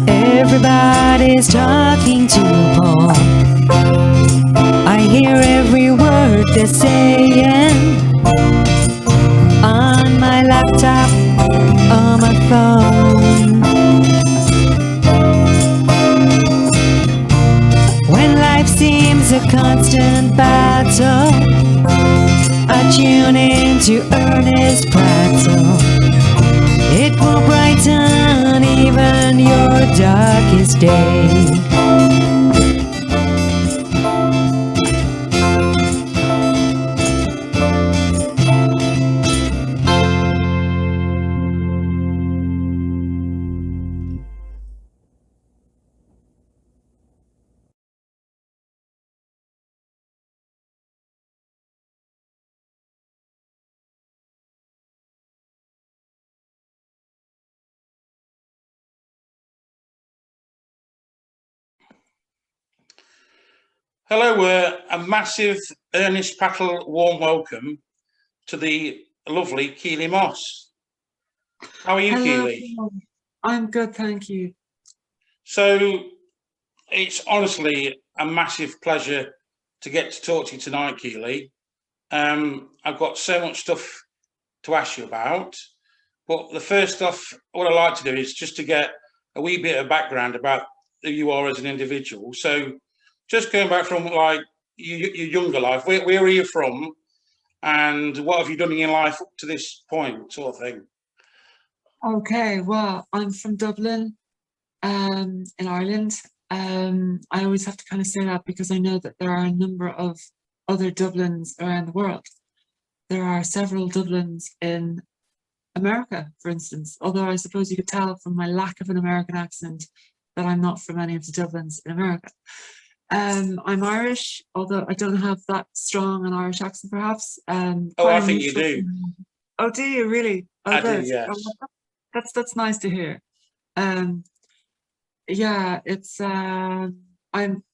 Everybody's talking to Paul. I hear every word they're saying on my laptop, on my phone. When life seems a constant battle, I tune into Earnest Prattle. It will brighten even your darkest day. Hello, a massive Earnest Prattle warm welcome to the lovely Keeley Moss. How are you, Hello, Keeley? I'm good, thank you. So it's honestly a massive pleasure to get to talk to you tonight, Keeley. I've got so much stuff to ask you about, but the first stuff, what I like to do is just to get a wee bit of background about who you are as an individual. So just going back from like your younger life, where are you from and what have you done in your life up to this point, sort of thing? Okay, well, I'm from Dublin, in Ireland. I always have to kind of say that because I know that there are a number of other Dublins around the world. There are several Dublins in America, for instance, although I suppose you could tell from my lack of an American accent that I'm not from any of the Dublins in America. I'm Irish, although I don't have that strong an Irish accent, perhaps. I think you do. Oh, do you really? Oh, I good. do, yes. Oh, that's nice to hear. Yeah, it's I'm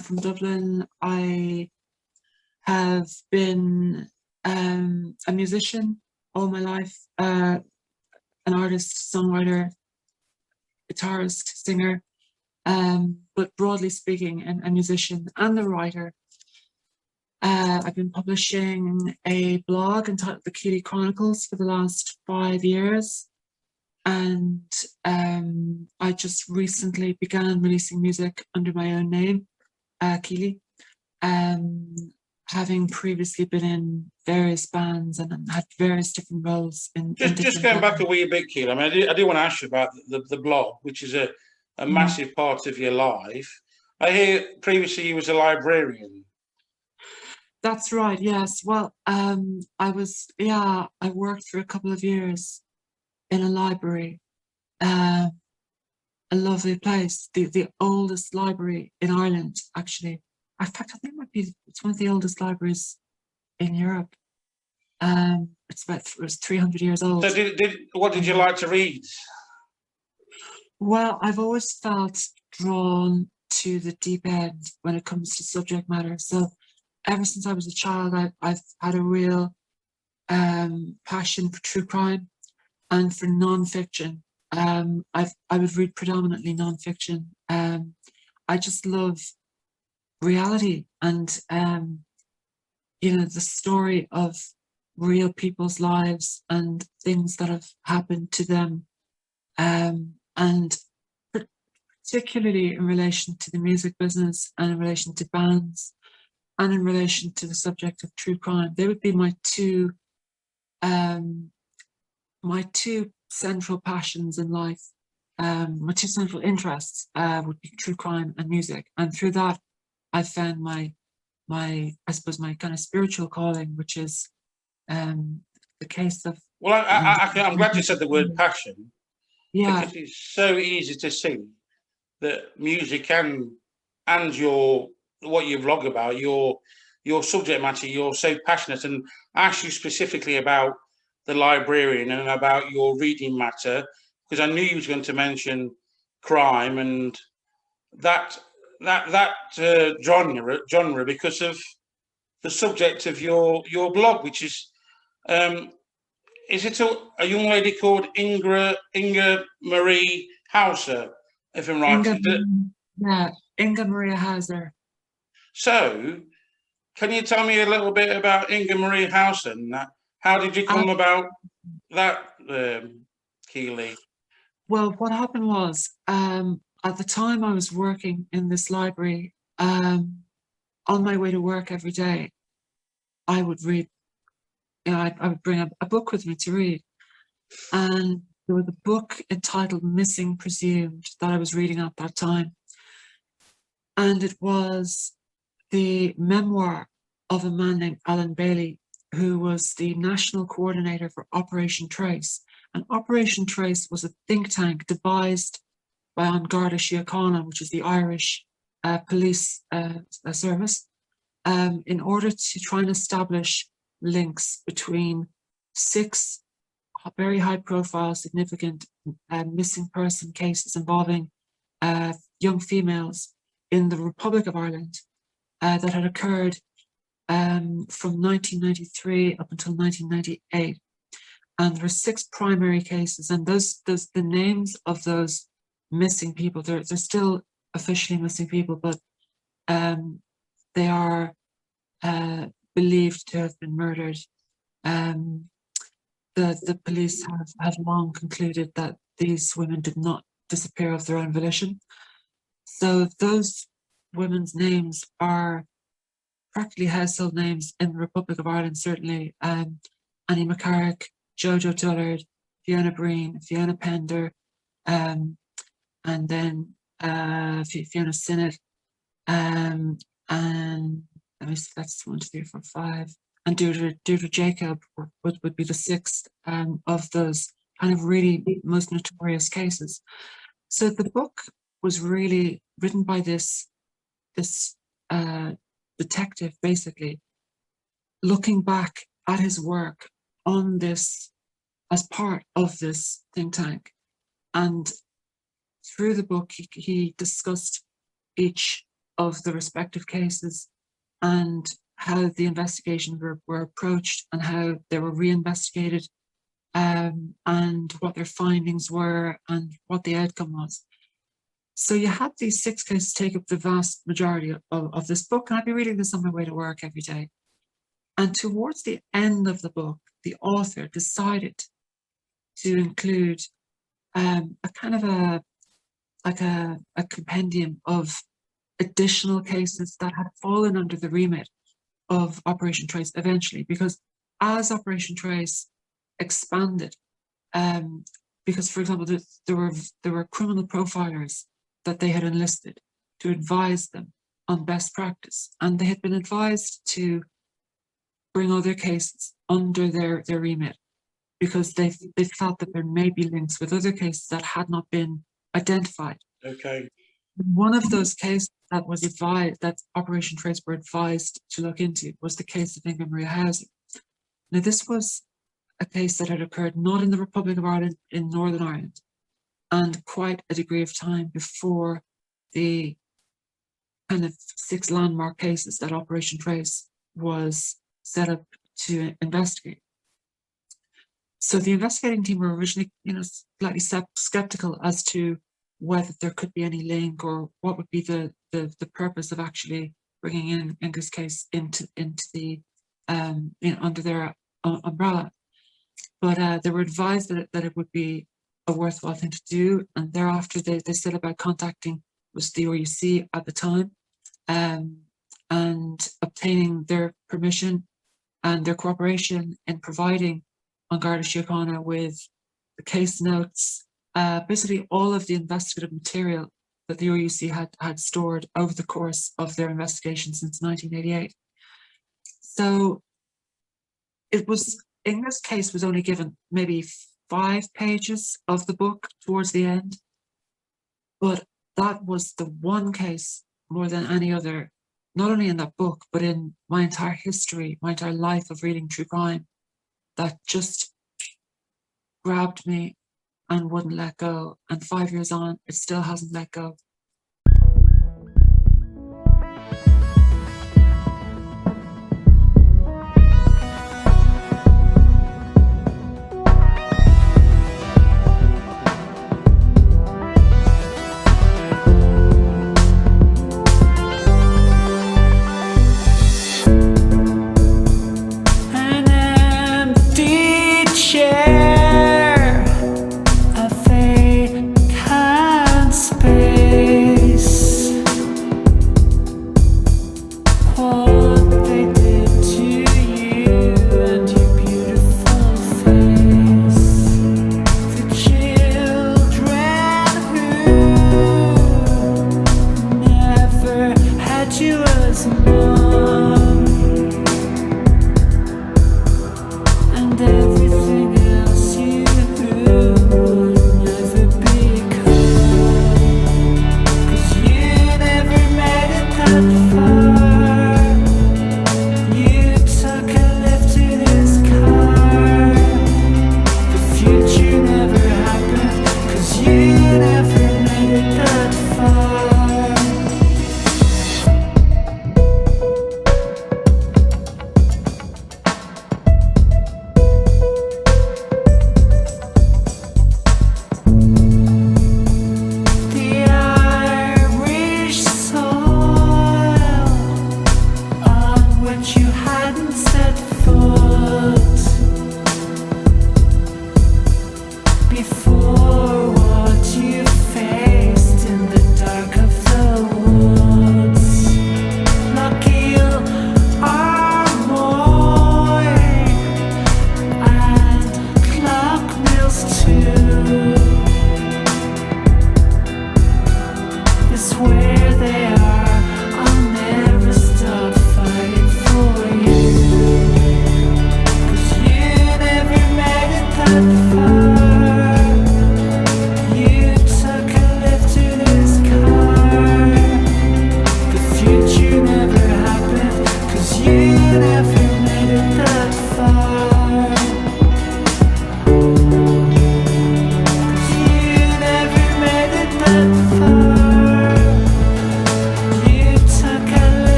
from Dublin. I have been a musician all my life, an artist, songwriter, guitarist, singer. But broadly speaking, a musician and a writer. I've been publishing a blog entitled The Keeley Chronicles for the last 5 years. And I just recently began releasing music under my own name, Keeley, having previously been in various bands and had various different roles in Just going back a wee bit, Keeley, I mean, I do want to ask you about the blog, which is a massive part of your life. I hear previously you was a librarian. That's right, yes. Well, I worked for a couple of years in a library, a lovely place, the oldest library in Ireland, actually. In fact, I think it's one of the oldest libraries in Europe. It was 300 years old. So what did you like to read? Well, I've always felt drawn to the deep end when it comes to subject matter. So ever since I was a child, I've had a real passion for true crime and for non-fiction. I would read predominantly non-fiction. I just love reality and the story of real people's lives and things that have happened to them. And particularly in relation to the music business and in relation to bands and in relation to the subject of true crime. They would be my two central passions in life. My two central interests would be true crime and music. And through that, I found my I suppose my kind of spiritual calling, which is the case of... Well, I'm glad you said the word passion. Yeah. Because it's so easy to see that music and what you vlog about, your subject matter, you're so passionate. And I asked you specifically about the librarian and about your reading matter, because I knew you was going to mention crime and that genre because of the subject of your blog, which is it a young lady called Inga Maria Hauser, if I'm right? Inga Maria Hauser. So, can you tell me a little bit about Inga Maria Hauser and that? How did you come about that, Keeley? Well, what happened was, at the time I was working in this library, on my way to work every day, I would read, I would bring a book with me to read. And there was a book entitled Missing Presumed that I was reading at that time. And it was the memoir of a man named Alan Bailey, who was the national coordinator for Operation Trace. And Operation Trace was a think tank devised by An Garda Síochána, which is the Irish police service, in order to try and establish links between 6 very high-profile, significant missing person cases involving young females in the Republic of Ireland that had occurred from 1993 up until 1998. And there were 6 primary cases, and the names of those missing people, they're still officially missing people, but they are believed to have been murdered. The police have long concluded that these women did not disappear of their own volition. So those women's names are practically household names in the Republic of Ireland, certainly. Annie McCarrick, Jojo Dullard, Fiona Breen, Fiona Pender, and then Fiona Sinnott, and let me see, that's 1, 2, 3, 4, 5. And Deirdre Jacob would be the 6th of those kind of really most notorious cases. So the book was really written by this detective, basically, looking back at his work on this as part of this think tank. And through the book, he discussed each of the respective cases and how the investigations were approached and how they were reinvestigated, and what their findings were and what the outcome was. So you had these 6 cases take up the vast majority of this book, and I'd be reading this on my way to work every day. And towards the end of the book, the author decided to include a kind of a compendium of additional cases that had fallen under the remit of Operation Trace eventually, because as Operation Trace expanded, because, for example, there were criminal profilers that they had enlisted to advise them on best practice, and they had been advised to bring other cases under their remit because they felt that there may be links with other cases that had not been identified. Okay. One of those cases that was advised, that Operation Trace were advised to look into, was the case of Inga Maria Hauser. Now, this was a case that had occurred not in the Republic of Ireland, in Northern Ireland, and quite a degree of time before the kind of 6 landmark cases that Operation Trace was set up to investigate. So the investigating team were originally, slightly skeptical as to whether there could be any link or what would be the purpose of actually bringing in Inga's case into the under their umbrella. But they were advised that it would be a worthwhile thing to do, and thereafter they set about contacting was the RUC at the time, and obtaining their permission and their cooperation in providing An Garda Síochána with the case notes, basically all of the investigative material that the RUC had stored over the course of their investigation since 1988. So it was, Inga's case was only given maybe 5 pages of the book towards the end, but that was the one case more than any other, not only in that book, but in my entire history, my entire life of reading true crime, that just grabbed me and wouldn't let go. And 5 years on, it still hasn't let go.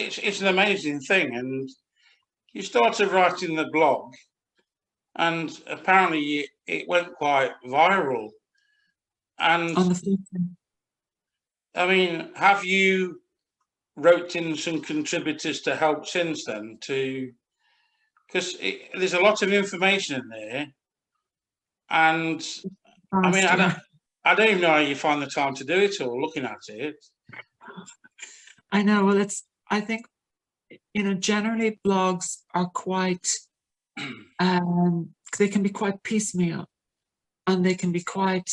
it's an amazing thing. And you started writing the blog, and apparently it went quite viral. And On the flip. I mean, have you roped in some contributors to help since then? Because there's a lot of information in there, and I mean, I don't even know how you find the time to do it all. Looking at it, I know. Well, I think, generally blogs are quite, they can be quite piecemeal, and they can be quite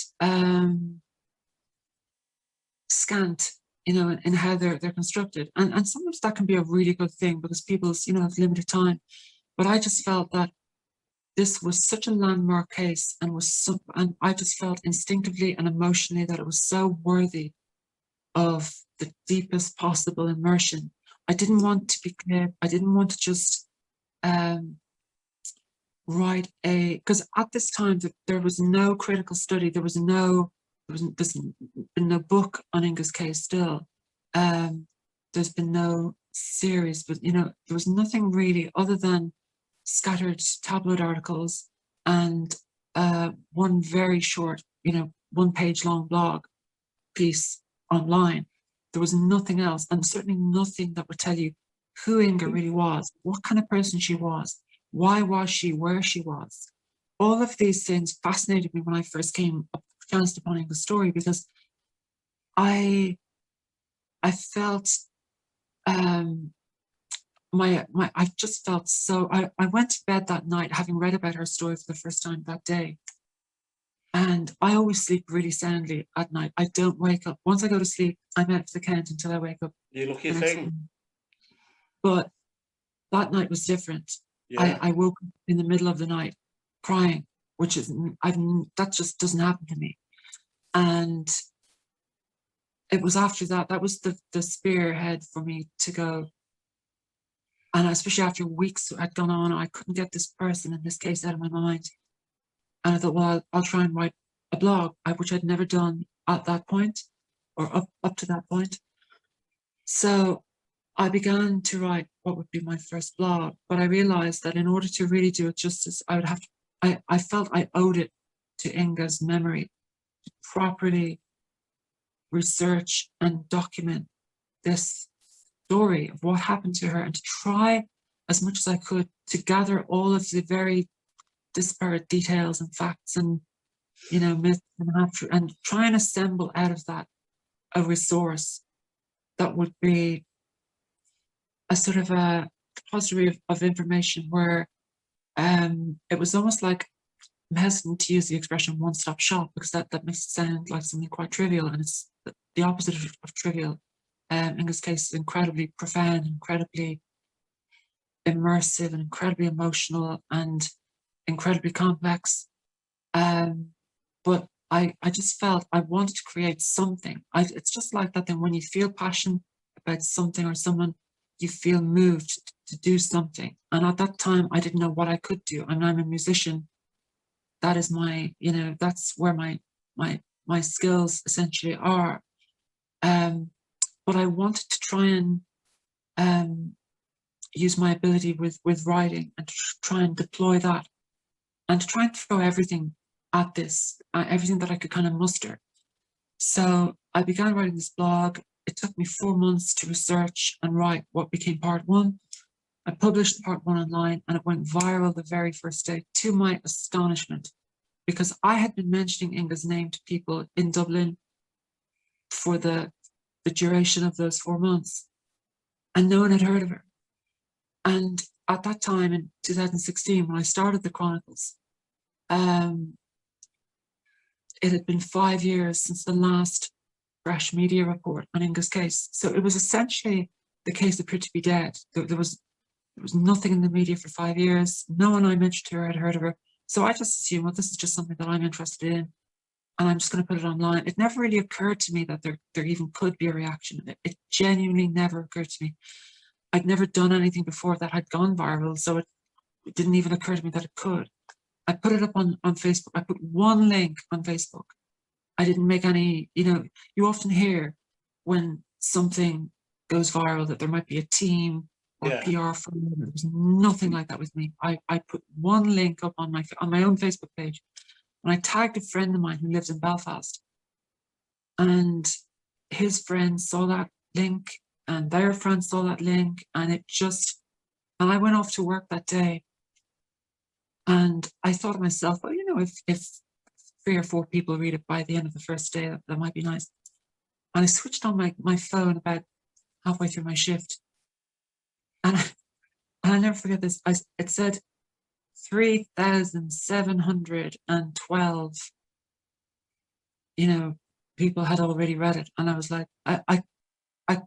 scant, in how they're constructed. And sometimes that can be a really good thing because people, have limited time. But I just felt that this was such a landmark case, and and I just felt instinctively and emotionally that it was so worthy of the deepest possible immersion. I didn't want to be clear. I didn't want to just write because at this time there was no critical study. There's been no book on Inga's case still. There's been no series, but there was nothing really other than scattered tabloid articles and one very short, 1-page long blog piece online. There was nothing else, and certainly nothing that would tell you who Inga really was, what kind of person she was, why was she where she was. All of these things fascinated me when I first chanced upon Inga's story, because I felt I just felt so. I went to bed that night having read about her story for the first time that day. And I always sleep really soundly at night. I don't wake up. Once I go to sleep, I'm out of the count until I wake up. you lucky thing. But that night was different. Yeah. I woke up in the middle of the night crying, which is that just doesn't happen to me. And it was after that was the spearhead for me to go. And especially after weeks had gone on, I couldn't get this person in this case out of my mind. And I thought, well, I'll try and write a blog, which I'd never done at that point, or up to that point. So I began to write what would be my first blog, but I realized that in order to really do it justice, I would have to, I felt I owed it to Inga's memory to properly research and document this story of what happened to her, and to try as much as I could to gather all of the very disparate details and facts and myths and try and assemble out of that a resource that would be a sort of a repository of information where it was almost like, I'm hesitant to use the expression one-stop shop because that makes it sound like something quite trivial, and it's the opposite of trivial. In this case, incredibly profound, incredibly immersive, and incredibly emotional, and incredibly complex. But I just felt I wanted to create something. It's just like that. Then when you feel passion about something or someone, you feel moved to do something. And at that time, I didn't know what I could do. I mean, I'm a musician. That is my, that's where my skills essentially are. But I wanted to try and use my ability with writing and to try and deploy that, and to try and throw everything at this, everything that I could kind of muster. So I began writing this blog. It took me 4 months to research and write what became part 1. I published part 1 online, and it went viral the very first day, to my astonishment, because I had been mentioning Inga's name to people in Dublin for the duration of those 4 months, and no one had heard of her. And at that time in 2016, when I started the Chronicles, it had been 5 years since the last fresh media report on Inga's case. So it was essentially, the case appeared to be dead. There was nothing in the media for 5 years. No one I mentioned to her had heard of her. So I just assumed, well, this is just something that I'm interested in, and I'm just going to put it online. It never really occurred to me that there even could be a reaction. It genuinely never occurred to me. I'd never done anything before that had gone viral, so it didn't even occur to me that it could. I put it up on Facebook. I put one link on Facebook. I didn't make any, you often hear when something goes viral, that there might be a team or Yeah. PR firm. There was nothing like that with me. I put one link up on my own Facebook page, and I tagged a friend of mine who lives in Belfast, and his friends saw that link, and their friends saw that link, and and I went off to work that day, and I thought to myself, well, if 3 or 4 people read it by the end of the first day, that might be nice. And I switched on my phone about halfway through my shift, and I'll never forget this. It said 3,712, people had already read it, and I was like, I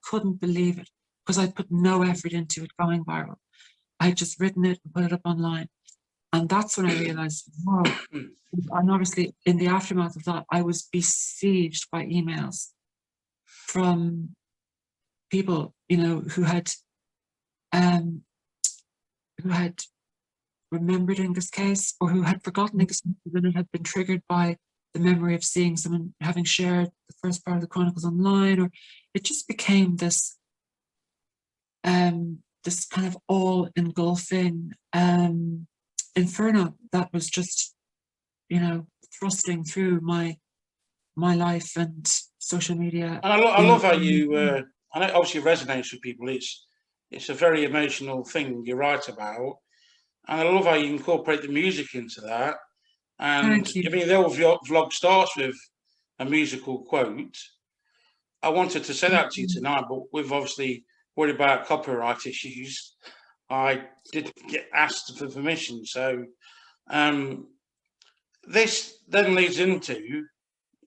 couldn't believe it, because I put no effort into it going viral. I had just written it and put it up online, and that's when I realized, whoa. And obviously, in the aftermath of that, I was besieged by emails from people, who had remembered Inga's case, or who had forgotten Inga's case, and it had been triggered by the memory of seeing someone having shared the first part of the Chronicles online, or it just became this kind of all engulfing inferno that was just, thrusting through my life and social media. And I love how you, I know obviously it resonates with people. It's a very emotional thing you write about. And I love how you incorporate the music into that. And Thank you. I mean, the old vlog starts with a musical quote. I wanted to say that to you tonight, but we've obviously worried about copyright issues. I did get asked for permission. So this then leads into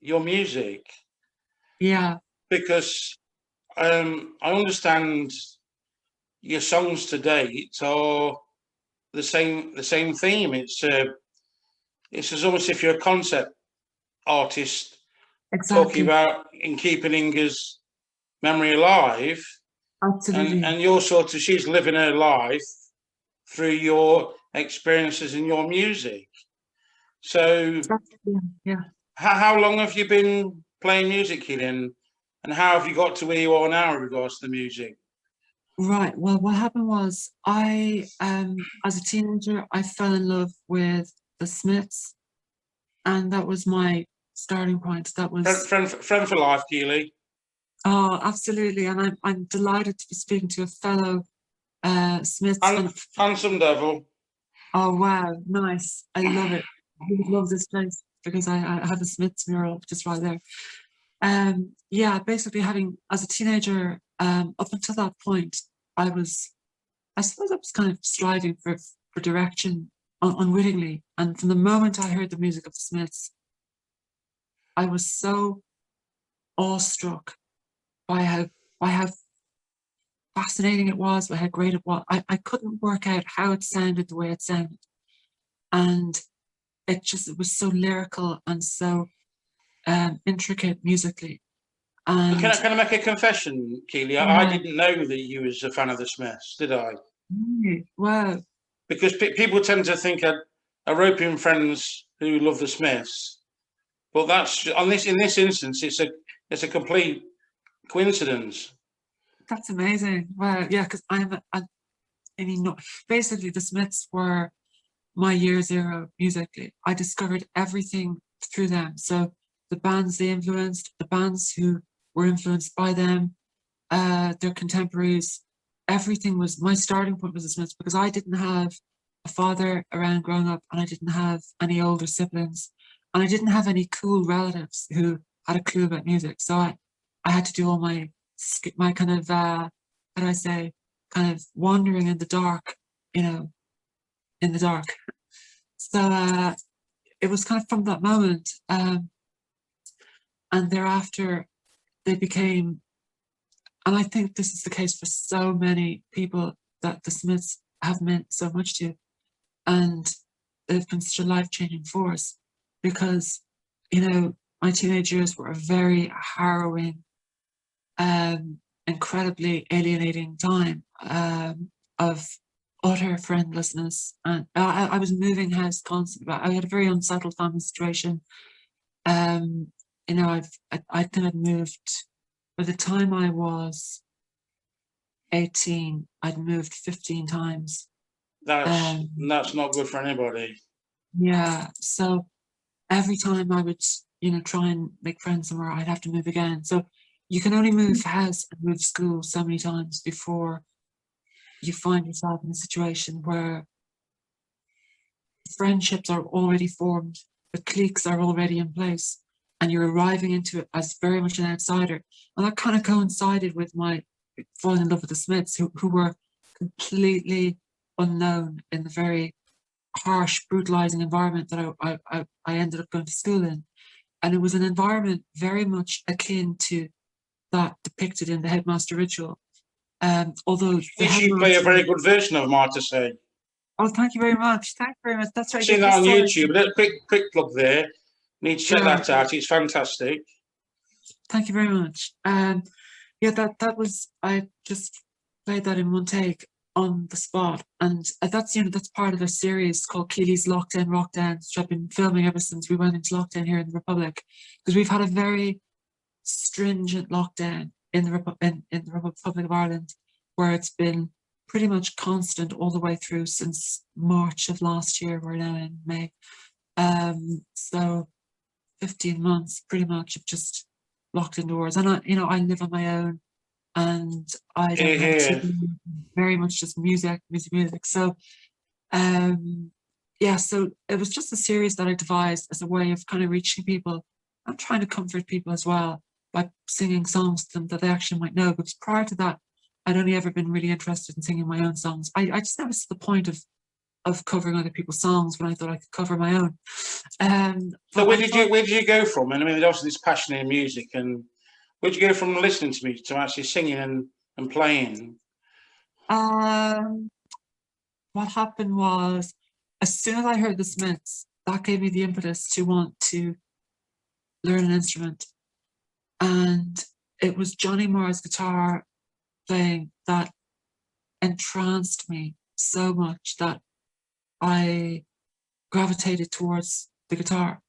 your music. Yeah. Because I understand your songs to date are the same theme. It's as almost if you're a concept artist Exactly. talking about in keeping Inga's memory alive. Absolutely. And you're she's living her life through your experiences in your music. So yeah. How long have you been playing music, Keelan? And how have you got to where you are now in regards to the music? Right. Well, what happened was I, as a teenager, I fell in love with the Smiths, and that was my starting point. That was friend for life, Keeley. Oh, absolutely, and I'm delighted to be speaking to a fellow Smiths. Handsome devil. Oh wow, nice! I love it. I would love this place because I have a Smiths mural just right there. Yeah, basically as a teenager, up until that point, I suppose I was kind of striving for direction unwittingly. And from the moment I heard the music of the Smiths, I was so awestruck by how fascinating it was, by how great it was. I couldn't work out how it sounded the way it sounded. And it was so lyrical and so intricate musically. And can I make a confession, Keeley? I didn't know that you was a fan of the Smiths, did I? Wow. Because people tend to think are roping friends who love the Smiths, but that's in this instance, it's a complete coincidence. That's amazing. Wow. Yeah, because basically the Smiths were my year zero musically. I discovered everything through them. So the bands they influenced, the bands who were influenced by them, their contemporaries, everything was, my starting point was the Smiths, because I didn't have a father around growing up, and I didn't have any older siblings, and I didn't have any cool relatives who had a clue about music. So I had to do all my kind of, how do I say, kind of wandering in the dark, in the dark. So it was kind of from that moment, and thereafter they became, and I think this is the case for so many people, that the Smiths have meant so much to, and they've been such a life-changing force, because, my teenage years were a very harrowing, incredibly alienating time of utter friendlessness. And I was moving house constantly. I had a very unsettled family situation. I think I'd moved, by the time I was 18, I'd moved 15 times. That's not good for anybody. Yeah, so every time I would, try and make friends somewhere, I'd have to move again. So you can only move house and move school so many times before you find yourself in a situation where friendships are already formed, the cliques are already in place, and you're arriving into it as very much an outsider. And that kind of coincided with my falling in love with the Smiths, who were completely unknown in the very harsh, brutalizing environment that I ended up going to school in. And it was an environment very much akin to that depicted in the Headmaster Ritual. Although Which you play a very good version of, Marta say. Oh, thank you very much. Thank you very much. That's right. I've seen that on YouTube. A quick plug there. Need to check that out. It's fantastic. Thank you very much. Yeah, that was, I just played that in one take on the spot, and that's part of a series called Keeley's Lockdown Rockdowns, which I've been filming ever since we went into lockdown here in the Republic, because we've had a very stringent lockdown in the Republic of Ireland, where it's been pretty much constant all the way through since March of last year. We're now in May, so 15 months pretty much of just locked indoors. And I live on my own, and I don't have TV, very much just music. So yeah, so it was just a series that I devised as a way of kind of reaching people and trying to comfort people as well by singing songs to them that they actually might know. Because prior to that, I'd only ever been really interested in singing my own songs. I just never saw the point of covering other people's songs when I thought I could cover my own. So where did you go from? And I mean, there's also this passion in music, and where did you go from listening to music to actually singing and playing? What happened was, as soon as I heard the Smiths, that gave me the impetus to want to learn an instrument. And it was Johnny Marr's guitar playing that entranced me so much that I gravitated towards the guitar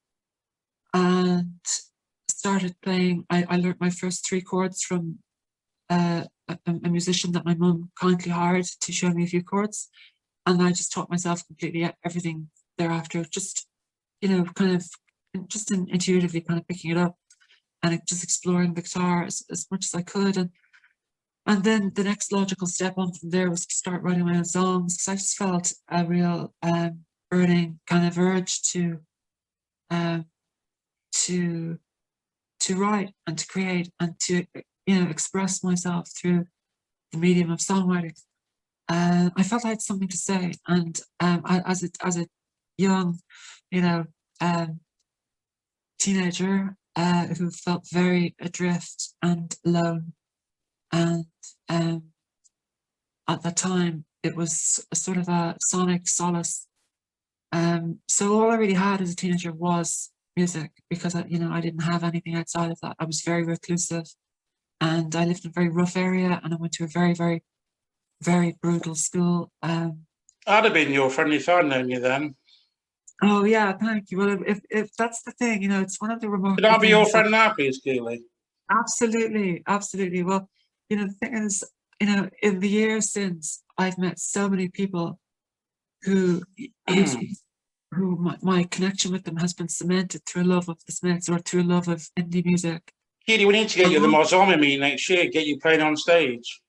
and started playing. I learned my first 3 chords from a musician that my mum kindly hired to show me a few chords, and I just taught myself completely everything thereafter, just kind of just intuitively kind of picking it up and just exploring the guitar as much as I could. And then the next logical step on from there was to start writing my own songs, because I just felt a real burning kind of urge to write and to create and to express myself through the medium of songwriting. I felt I had something to say, and as a young, teenager who felt very adrift and alone, and at that time it was a sort of a sonic solace. So all I really had as a teenager was music, because I didn't have anything outside of that. I was very reclusive, and I lived in a very rough area, and I went to a very, very, very brutal school. I'd have been your friendly fan, knowing you then. Oh yeah, thank you. Well, if that's the thing, it's one of the remarkable. Could I be your friend now, please, Keeley? Absolutely, absolutely. Well, the thing is, in the years since, I've met so many people who my connection with them has been cemented through a love of the Smiths or through a love of indie music. Keeley, we need to get you the Mozarmi meet next year, get you playing on stage.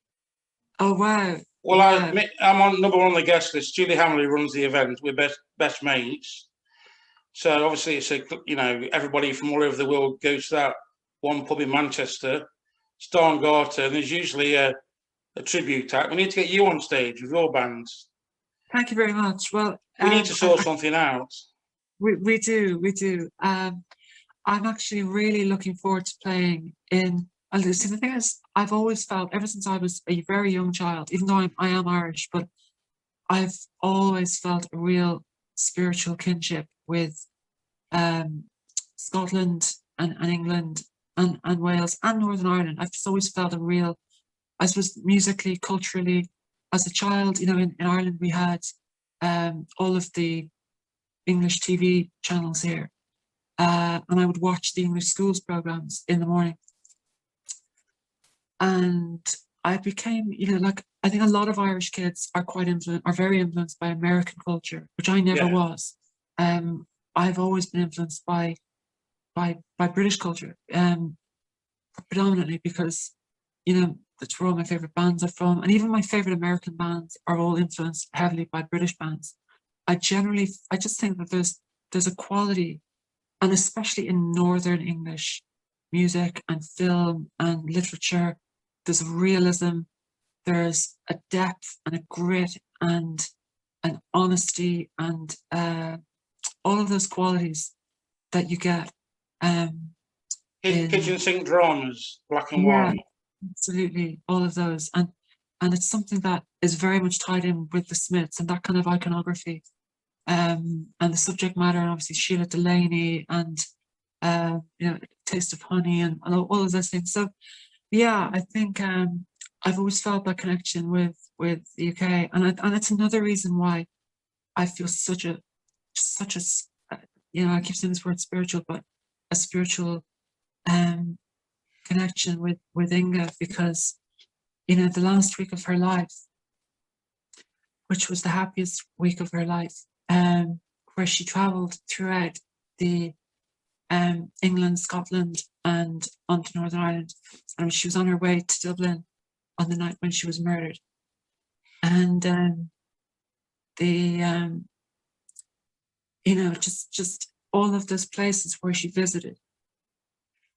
Oh, wow. Well, wow. I'm on number 1 on the guest list. Julie Hamley runs the event. We're best mates. So obviously it's everybody from all over the world goes to that one pub in Manchester, Starngarter, and there's usually a tribute act. We need to get you on stage with your bands. Thank you very much. Well, we need to sort something out. We do. I'm actually really looking forward to playing in. See, the thing is, I've always felt, ever since I was a very young child, even though I am Irish, but I've always felt a real spiritual kinship with Scotland and England and Wales and Northern Ireland. I've just always felt a real, I suppose, musically, culturally. As a child, in Ireland we had all of the English TV channels here, and I would watch the English schools programs in the morning. And I became, I think a lot of Irish kids are very influenced by American culture, which I never Yeah. was. I've always been influenced by British culture, predominantly because, you know, that's where all my favorite bands are from, and even my favorite American bands are all influenced heavily by British bands. I just think that there's a quality, and especially in Northern English music and film and literature, there's a realism, there's a depth and a grit and an honesty and all of those qualities that you get. Kitchen sink dramas, black and Yeah, white. absolutely, all of those, and it's something that is very much tied in with the Smiths and that kind of iconography, and the subject matter, and obviously Sheila Delaney and you know, Taste of Honey and all of those things. So yeah, I think I've always felt that connection with the UK, and it's another reason why I feel such a you know, I keep saying this word spiritual, but a spiritual connection with Inga, because, you know, the last week of her life, which was the happiest week of her life, where she travelled throughout the England, Scotland, and onto Northern Ireland. And she was on her way to Dublin on the night when she was murdered. And you know, just all of those places where she visited,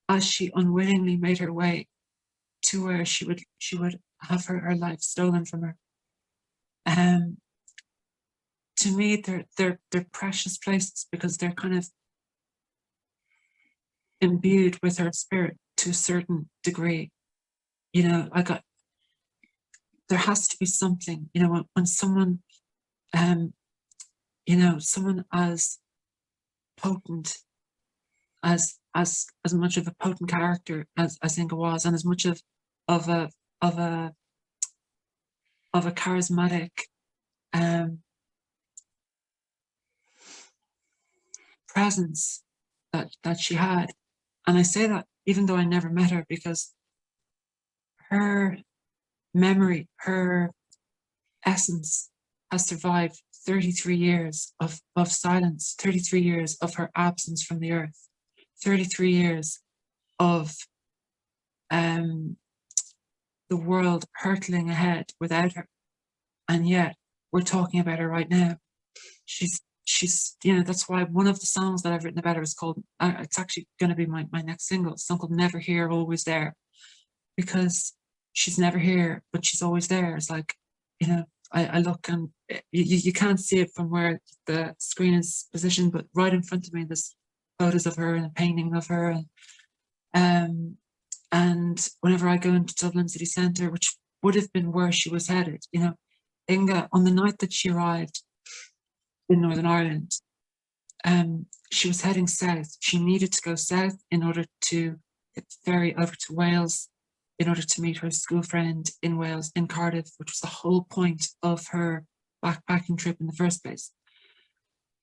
as she unwittingly made her way to where she would have her life stolen from her. To me, they're precious places because they're kind of imbued with her spirit to a certain degree. You know, there has to be something, you know, when someone, you know, someone as potent, as much of a potent character as Inga was, and as much of a charismatic presence that she had. And I say that even though I never met her, because her memory, her essence has survived 33 years of silence, 33 years of her absence from the earth, 33 years of the world hurtling ahead without her. And yet we're talking about her right now. She's, you know, that's why one of the songs that I've written about her is called, it's actually going to be my next single. It's a song called Never Here, Always There, because she's never here, but she's always there. It's like, you know, I look and you can't see it from where the screen is positioned, but right in front of me, there's photos of her and a painting of her. And whenever I go into Dublin city centre, which would have been where she was headed, you know, Inga, on the night that she arrived in Northern Ireland, she was heading south. She needed to go south in order to get the ferry over to Wales, in order to meet her school friend in Wales, in Cardiff, which was the whole point of her backpacking trip in the first place.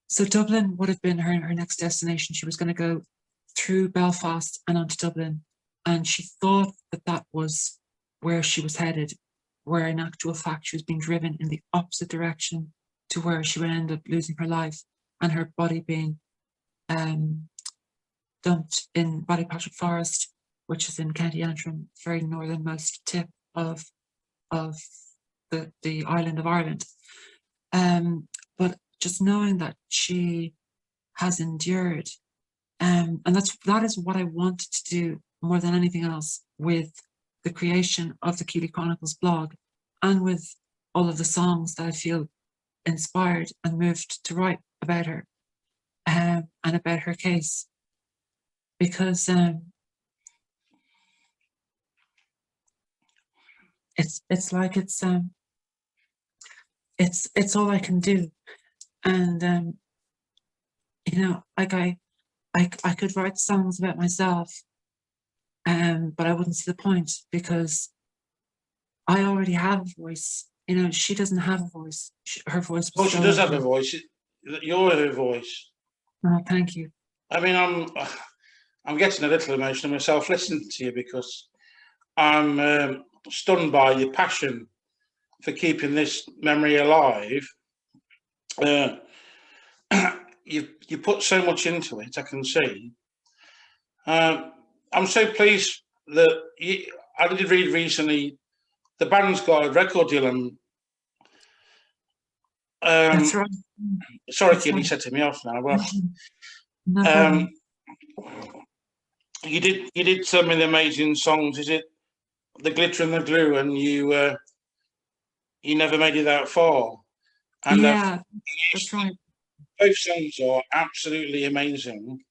So Dublin would have been her next destination. She was going to go through Belfast and onto Dublin. And she thought that was where she was headed, where in actual fact she was being driven in the opposite direction to where she would end up losing her life and her body being dumped in Ballypatrick Forest, which is in County Antrim, very northernmost tip of the island of Ireland. But just knowing that she has endured, and that is what I wanted to do more than anything else with the creation of the Keeley Chronicles blog, and with all of the songs that I feel inspired and moved to write about her, and about her case, because it's like it's all I can do, and you know, like I could write songs about myself, but I wouldn't see the point, because I already have a voice. You know, she doesn't have a voice. Her voice was Well, she does have a voice. You're her voice. Oh, thank you. I mean, I'm getting a little emotional myself listening to you, because I'm stunned by your passion for keeping this memory alive. You put so much into it, I can see. I'm so pleased that I did read recently the band's got a record deal, and That's right. sorry, That's Keeley, right. setting me off now. Well, No problem. you did so many amazing songs. Is it The Glitter and the Glue, and you never made it that far? And Yeah, that's right. both songs are absolutely amazing.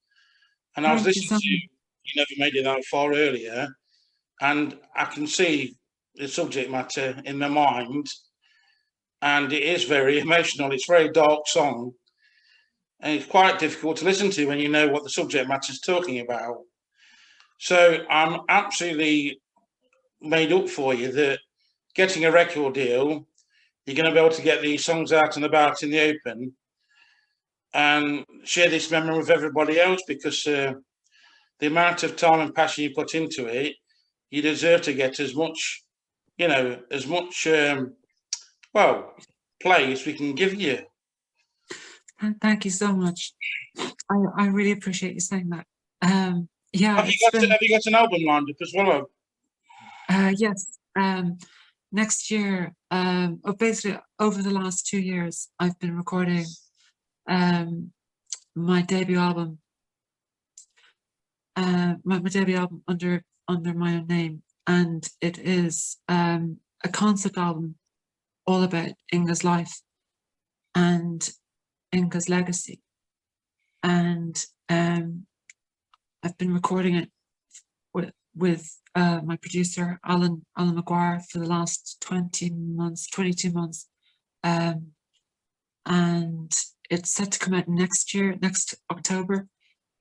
And I was Thank you listening so to much. You Never Made It That Far earlier, and I can see the subject matter in my mind, and it is very emotional. It's a very dark song, and it's quite difficult to listen to when you know what the subject matter is talking about. So I'm absolutely made up for you that getting a record deal, you're going to be able to get these songs out and about in the open and share this memory with everybody else, because the amount of time and passion you put into it, you deserve to get as much, as much, play as we can give you. Thank you so much. I really appreciate you saying that. Yeah, Have you got an album lined up as well? yes. Next year, basically over the last 2 years, I've been recording my debut album. My debut album under my own name, and it is a concept album all about Inga's life and Inga's legacy. And I've been recording it with my producer Alan Maguire for the last 22 months, and it's set to come out next October.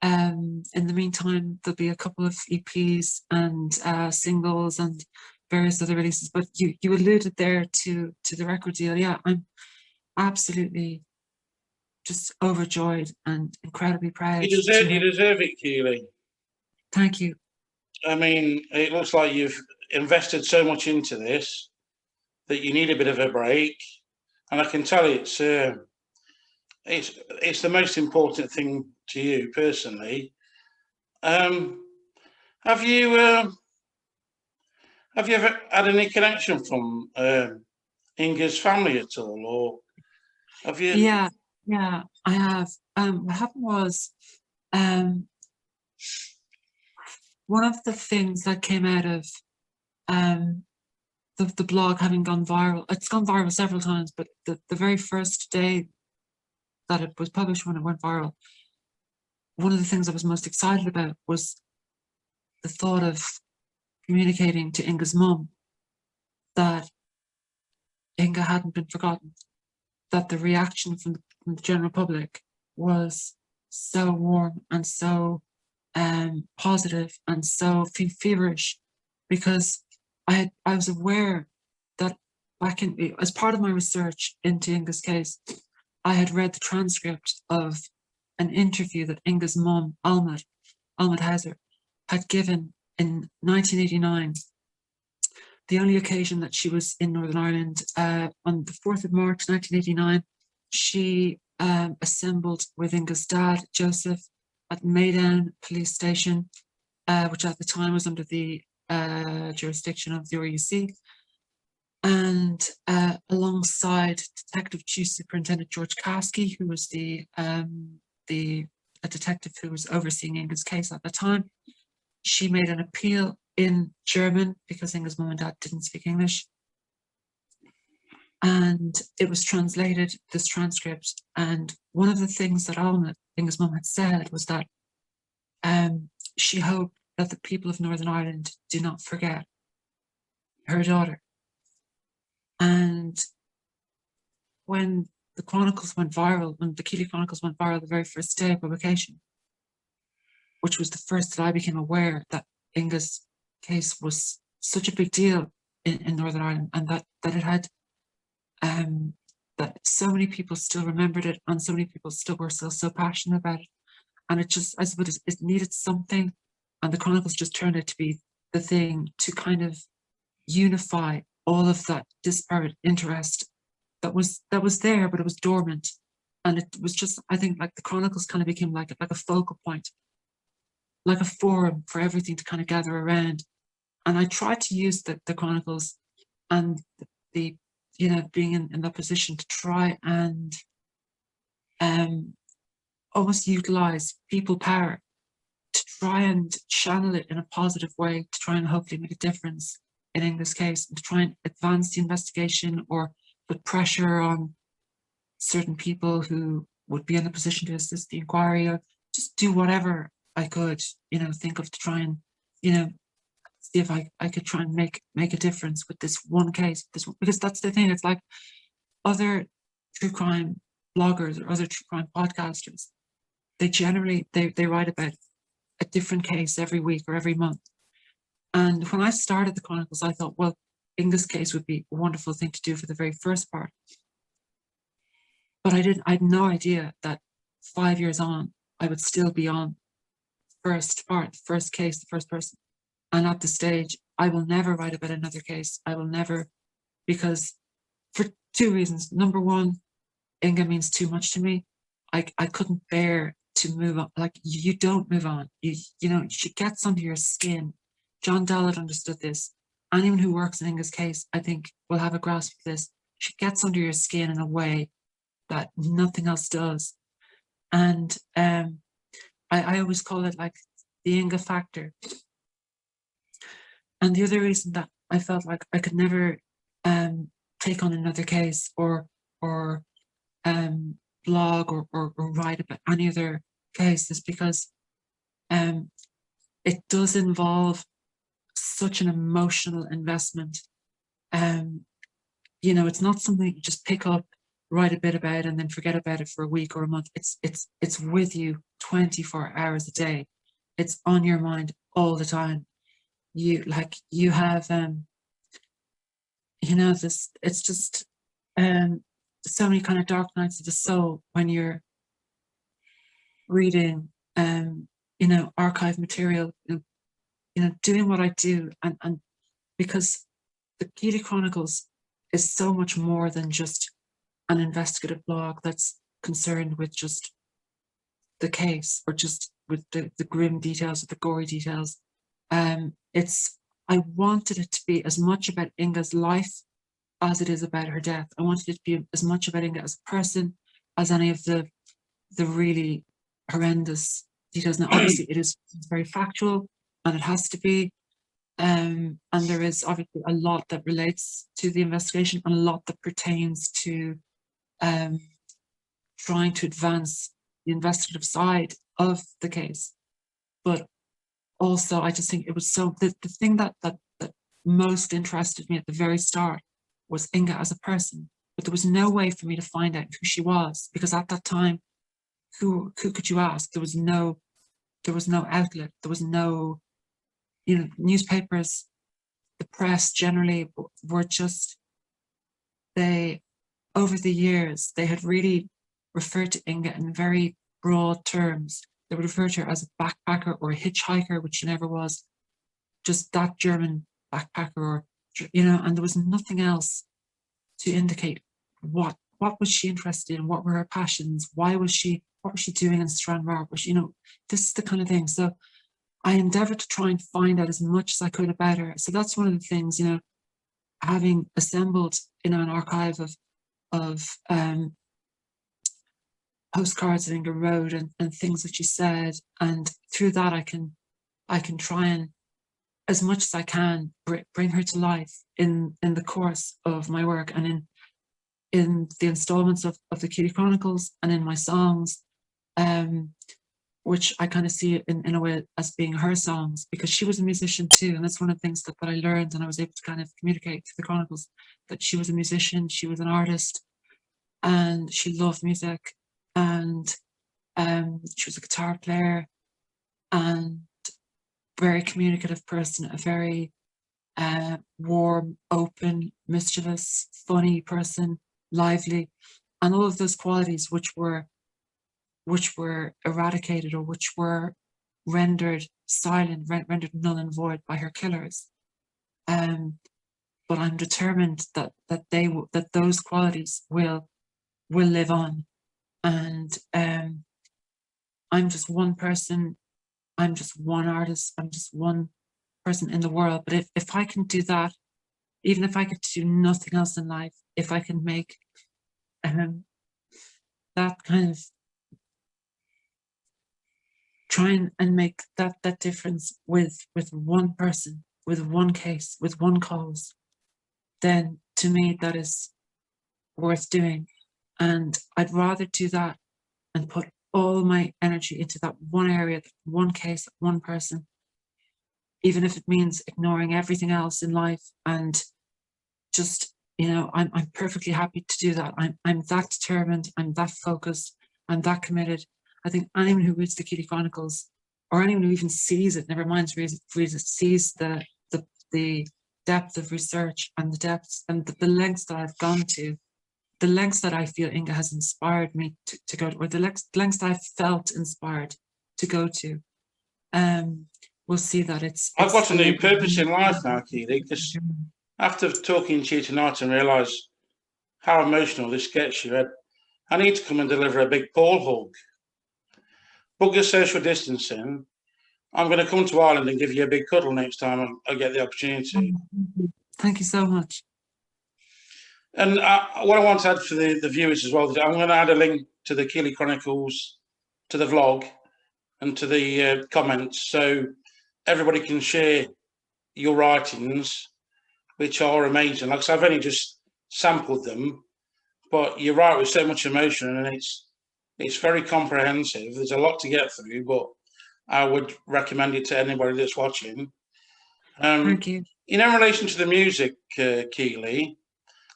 In the meantime, there'll be a couple of EPs and singles and various other releases. But you alluded there to the record deal. Yeah, I'm absolutely just overjoyed and incredibly proud. You deserve it, Keeley. Thank you. I mean, it looks like you've invested so much into this that you need a bit of a break, and I can tell it's the most important thing to you personally. Have you ever had any connection from Inga's family at all, or have you? Yeah, I have. What happened was, one of the things that came out of the blog having gone viral, it's gone viral several times, but the very first day that it was published, when it went viral, one of the things I was most excited about was the thought of communicating to Inga's mum that Inga hadn't been forgotten, that the reaction from the general public was so warm and so positive and so feverish, because I was aware that back in, as part of my research into Inga's case, I had read the transcript of an interview that Inga's mum, Alma Hauser, had given in 1989, the only occasion that she was in Northern Ireland. On the 4th of March 1989, she assembled with Inga's dad, Joseph, at Maydown police station, which at the time was under the jurisdiction of the RUC, and alongside Detective Chief Superintendent George Kasky, who was a detective who was overseeing Inga's case at the time. She made an appeal in German because Inga's mum and dad didn't speak English, and it was translated, this transcript. And one of the things that Alma, Inga's mum, had said was that she hoped that the people of Northern Ireland do not forget her daughter. And when the Chronicles went viral, when the Keeley Chronicles went viral the very first day of publication, which was the first that I became aware that Inga's case was such a big deal in Northern Ireland, and that it had, that so many people still remembered it, and so many people still were so passionate about it. And it just, I suppose, it needed something, and the Chronicles just turned out to be the thing to kind of unify all of that disparate interest that was there, but it was dormant. And it was just, I think, like the Chronicles kind of became like a focal point, like a forum for everything to kind of gather around. And I tried to use the Chronicles and the you know, being in that position to try and almost utilize people power to try and channel it in a positive way, to try and hopefully make a difference in Inga's case, and to try and advance the investigation or put pressure on certain people who would be in a position to assist the inquiry, or just do whatever I could, you know, think of to try and, you know, see if I could try and make a difference with this one case. Because that's the thing, it's like other true crime bloggers or other true crime podcasters, they generally, they write about a different case every week or every month. And when I started the Chronicles, I thought, well, Inga's case would be a wonderful thing to do for the very first part. But I had no idea that 5 years on, I would still be on first part, the first case, the first person. And at the stage, I will never write about another case. I will never, because for two reasons. Number one, Inga means too much to me. I couldn't bear to move on. Like, you don't move on. You know, she gets under your skin. John Dallett understood this. Anyone who works in Inga's case, I think, will have a grasp of this. She gets under your skin in a way that nothing else does. And I always call it like the Inga factor. And the other reason that I felt like I could never take on another case or blog or write about any other case is because it does involve such an emotional investment. You know, it's not something you just pick up, write a bit about, and then forget about it for a week or a month. It's with you 24 hours a day. It's on your mind all the time. You have you know, this, it's just so many kind of dark nights of the soul when you're reading you know, archive material, you know, doing what I do, and because the Keeley Chronicles is so much more than just an investigative blog that's concerned with just the case or just with the grim details or the gory details. I wanted it to be as much about Inga's life as it is about her death. I wanted it to be as much about Inga as a person as any of the really horrendous details. Now, obviously, it's very factual, and it has to be. And there is obviously a lot that relates to the investigation and a lot that pertains to trying to advance the investigative side of the case. But also, I just think it was so, the thing that most interested me at the very start was Inga as a person. But there was no way for me to find out who she was, because at that time, who could you ask? There was no outlet. There was no, you know, newspapers, the press generally were just, they, over the years, they had really referred to Inga in very broad terms. They would refer to her as a backpacker or a hitchhiker, which she never was, just that German backpacker, or, you know, and there was nothing else to indicate what was she interested in, what were her passions, what was she doing in Stranraer, you know, this is the kind of thing. So I endeavored to try and find out as much as I could about her. So that's one of the things, you know, having assembled, you know, an archive of postcards that Inga wrote and things that she said, and through that I can try and, as much as I can, bring her to life in the course of my work, and in the installments of the Keeley Chronicles and in my songs, which I kind of see in a way as being her songs, because she was a musician too. And that's one of the things that I learned, and I was able to kind of communicate through the Chronicles, that she was a musician, she was an artist, and she loved music, and she was a guitar player, and very communicative person, a very warm, open, mischievous, funny person, lively, and all of those qualities which were eradicated, or which were rendered silent, rendered null and void by her killers. but I'm determined that those qualities will live on. And I'm just one person. I'm just one artist. I'm just one person in the world. But if I can do that, even if I could do nothing else in life, if I can make that kind of try and make that difference with one person, with one case, with one cause, then to me that is worth doing. And I'd rather do that and put all my energy into that one area, that one case, one person, even if it means ignoring everything else in life. And just, I'm perfectly happy to do that. I'm that determined, I'm that focused, I'm that committed. I think anyone who reads the Keeley Chronicles, or anyone who even sees it, never mind reads it, sees the depth of research and the depths and the lengths that I've gone to, the lengths that I feel Inga has inspired me to go to, or the lengths that I've felt inspired to go to. We'll see that I've got a new purpose in life now, Keeley, because after talking to you tonight and realise how emotional this gets you, I need to come and deliver a big Paul hug. Bugger social distancing. I'm going to come to Ireland and give you a big cuddle next time I get the opportunity. Thank you so much. And what I want to add for the viewers as well, I'm going to add a link to the Keeley Chronicles, to the vlog, and to the comments, so everybody can share your writings, which are amazing. Like I said, I've only just sampled them, but you write with so much emotion, and it's very comprehensive. There's a lot to get through, but I would recommend it to anybody that's watching. Thank you. In relation to the music, Keeley,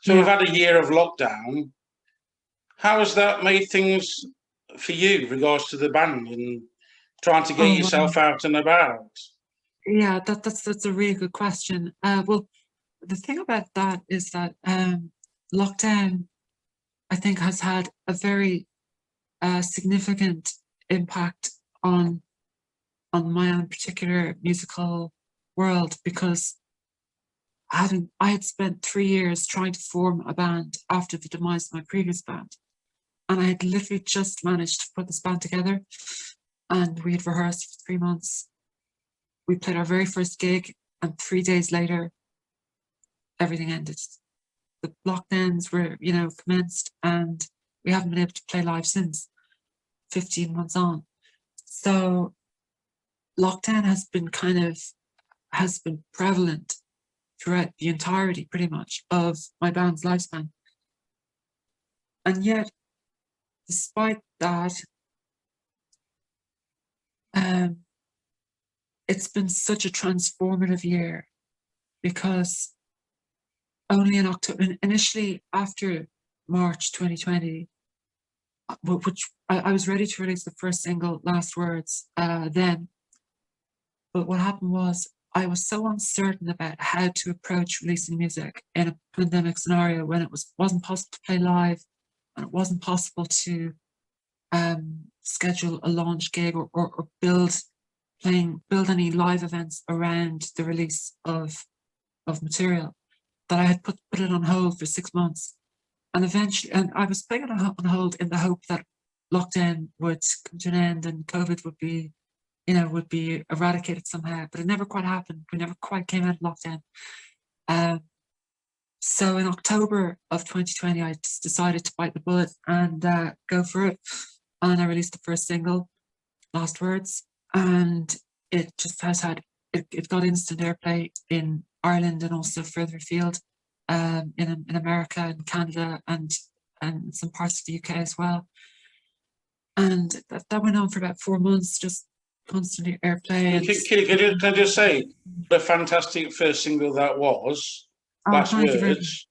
so we've had a year of lockdown. How has that made things for you, regards to the band and trying to get yourself out and about? Yeah, that's a really good question. Well, the thing about that is that lockdown, I think, has had a very significant impact on my own particular musical world, because I had spent 3 years trying to form a band after the demise of my previous band, and I had literally just managed to put this band together, and we had rehearsed for 3 months. We played our very first gig, and 3 days later, everything ended. The lockdowns were, commenced, and we haven't been able to play live since, 15 months on. So lockdown has been prevalent throughout the entirety, pretty much, of my band's lifespan. And yet, despite that, it's been such a transformative year, because only in October, initially after March 2020, which I was ready to release the first single, Last Words, then. But what happened was, I was so uncertain about how to approach releasing music in a pandemic scenario, when it wasn't possible to play live, and it wasn't possible to schedule a launch gig or build any live events around the release of material, that I had put it on hold for 6 months. And eventually, and I was putting it on hold in the hope that lockdown would come to an end and COVID would be eradicated somehow, but it never quite happened. We never quite came out of lockdown. So in October of 2020, I just decided to bite the bullet and go for it. And I released the first single, Last Words, and it just has had, it got instant airplay in Ireland and also further afield, in America and Canada and some parts of the UK as well. And that went on for about 4 months, just constantly airplay. Can I just say, the fantastic first single that was, Last Words. British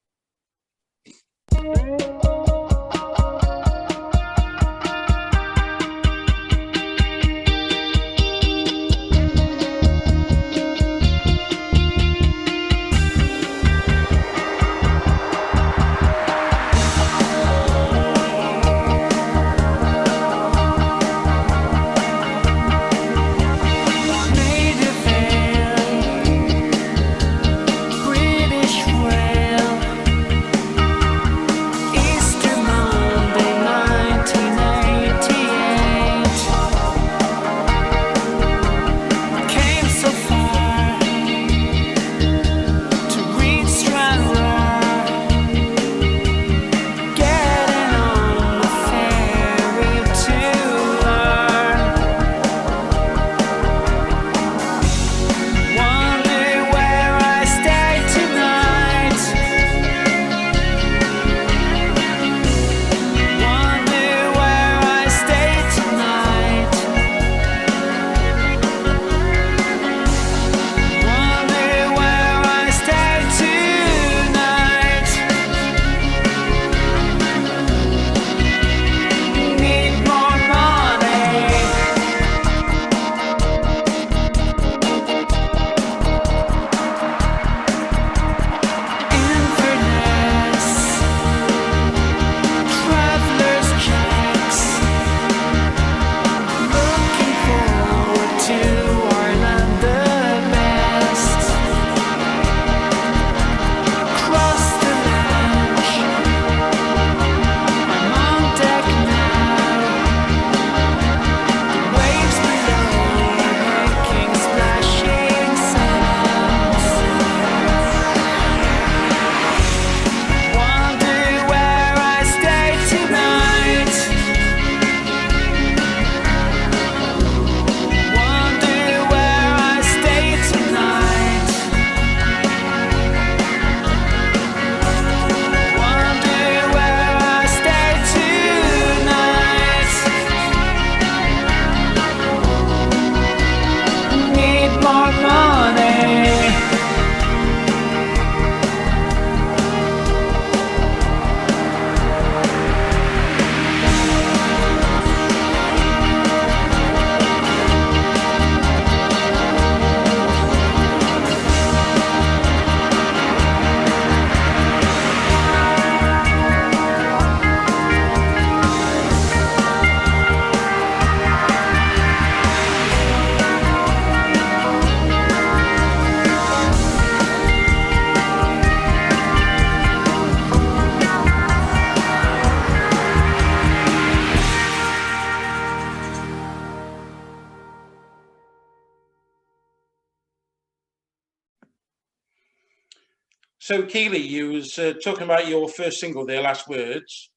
So Keeley, you was talking about your first single, "Their Last Words,"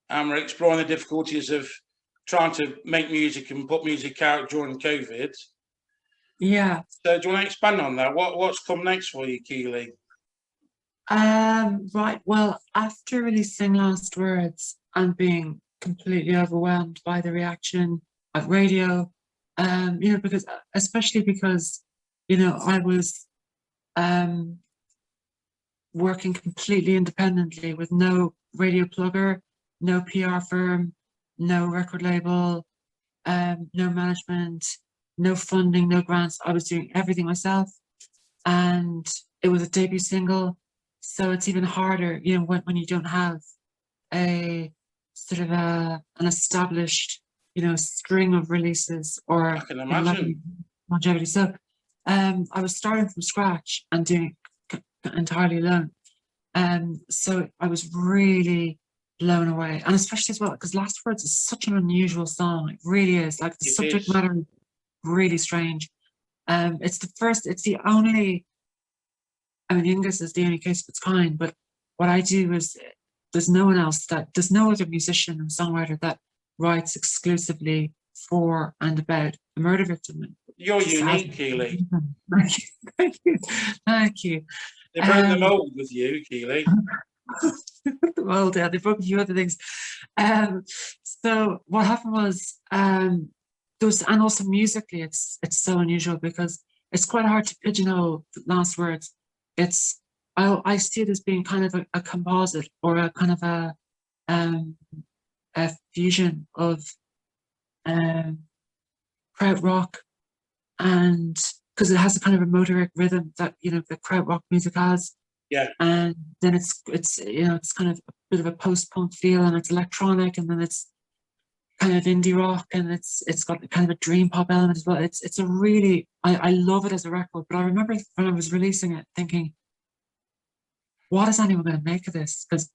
and we're exploring the difficulties of trying to make music and put music out during COVID. Yeah. So do you want to expand on that? What's come next for you, Keeley? Right. Well, after releasing Last Words and being completely overwhelmed by the reaction at radio, because especially because, I was working completely independently with no radio plugger, no PR firm, no record label, no management, no funding, no grants. I was doing everything myself, and it was a debut single. So it's even harder, when you don't have a sort of an established, string of releases or I can imagine. longevity. So I was starting from scratch and doing it entirely alone. So I was really blown away, and especially as well because Last Words is such an unusual song. It really is. Like the subject matter is really strange. It's the only. I mean, Inga's is the only case of its kind, but what I do is there's no other musician and songwriter that writes exclusively for and about a murder victim. You're unique, Keeley. Thank you. Thank you. They broke the mold with you, Keeley. The mold, yeah, they broke a few other things. So what happened was, and also musically, it's so unusual because it's quite hard to pigeonhole Last Words. I see it as being kind of a composite or a kind of a fusion of krautrock, and because it has a kind of a motoric rhythm that the krautrock music has. Yeah. And then it's kind of a bit of a post-punk feel, and it's electronic, and then it's kind of indie rock, and it's got kind of a dream pop element as well. It's a really I love it as a record, but I remember when I was releasing it thinking, what is anyone going to make of this? Because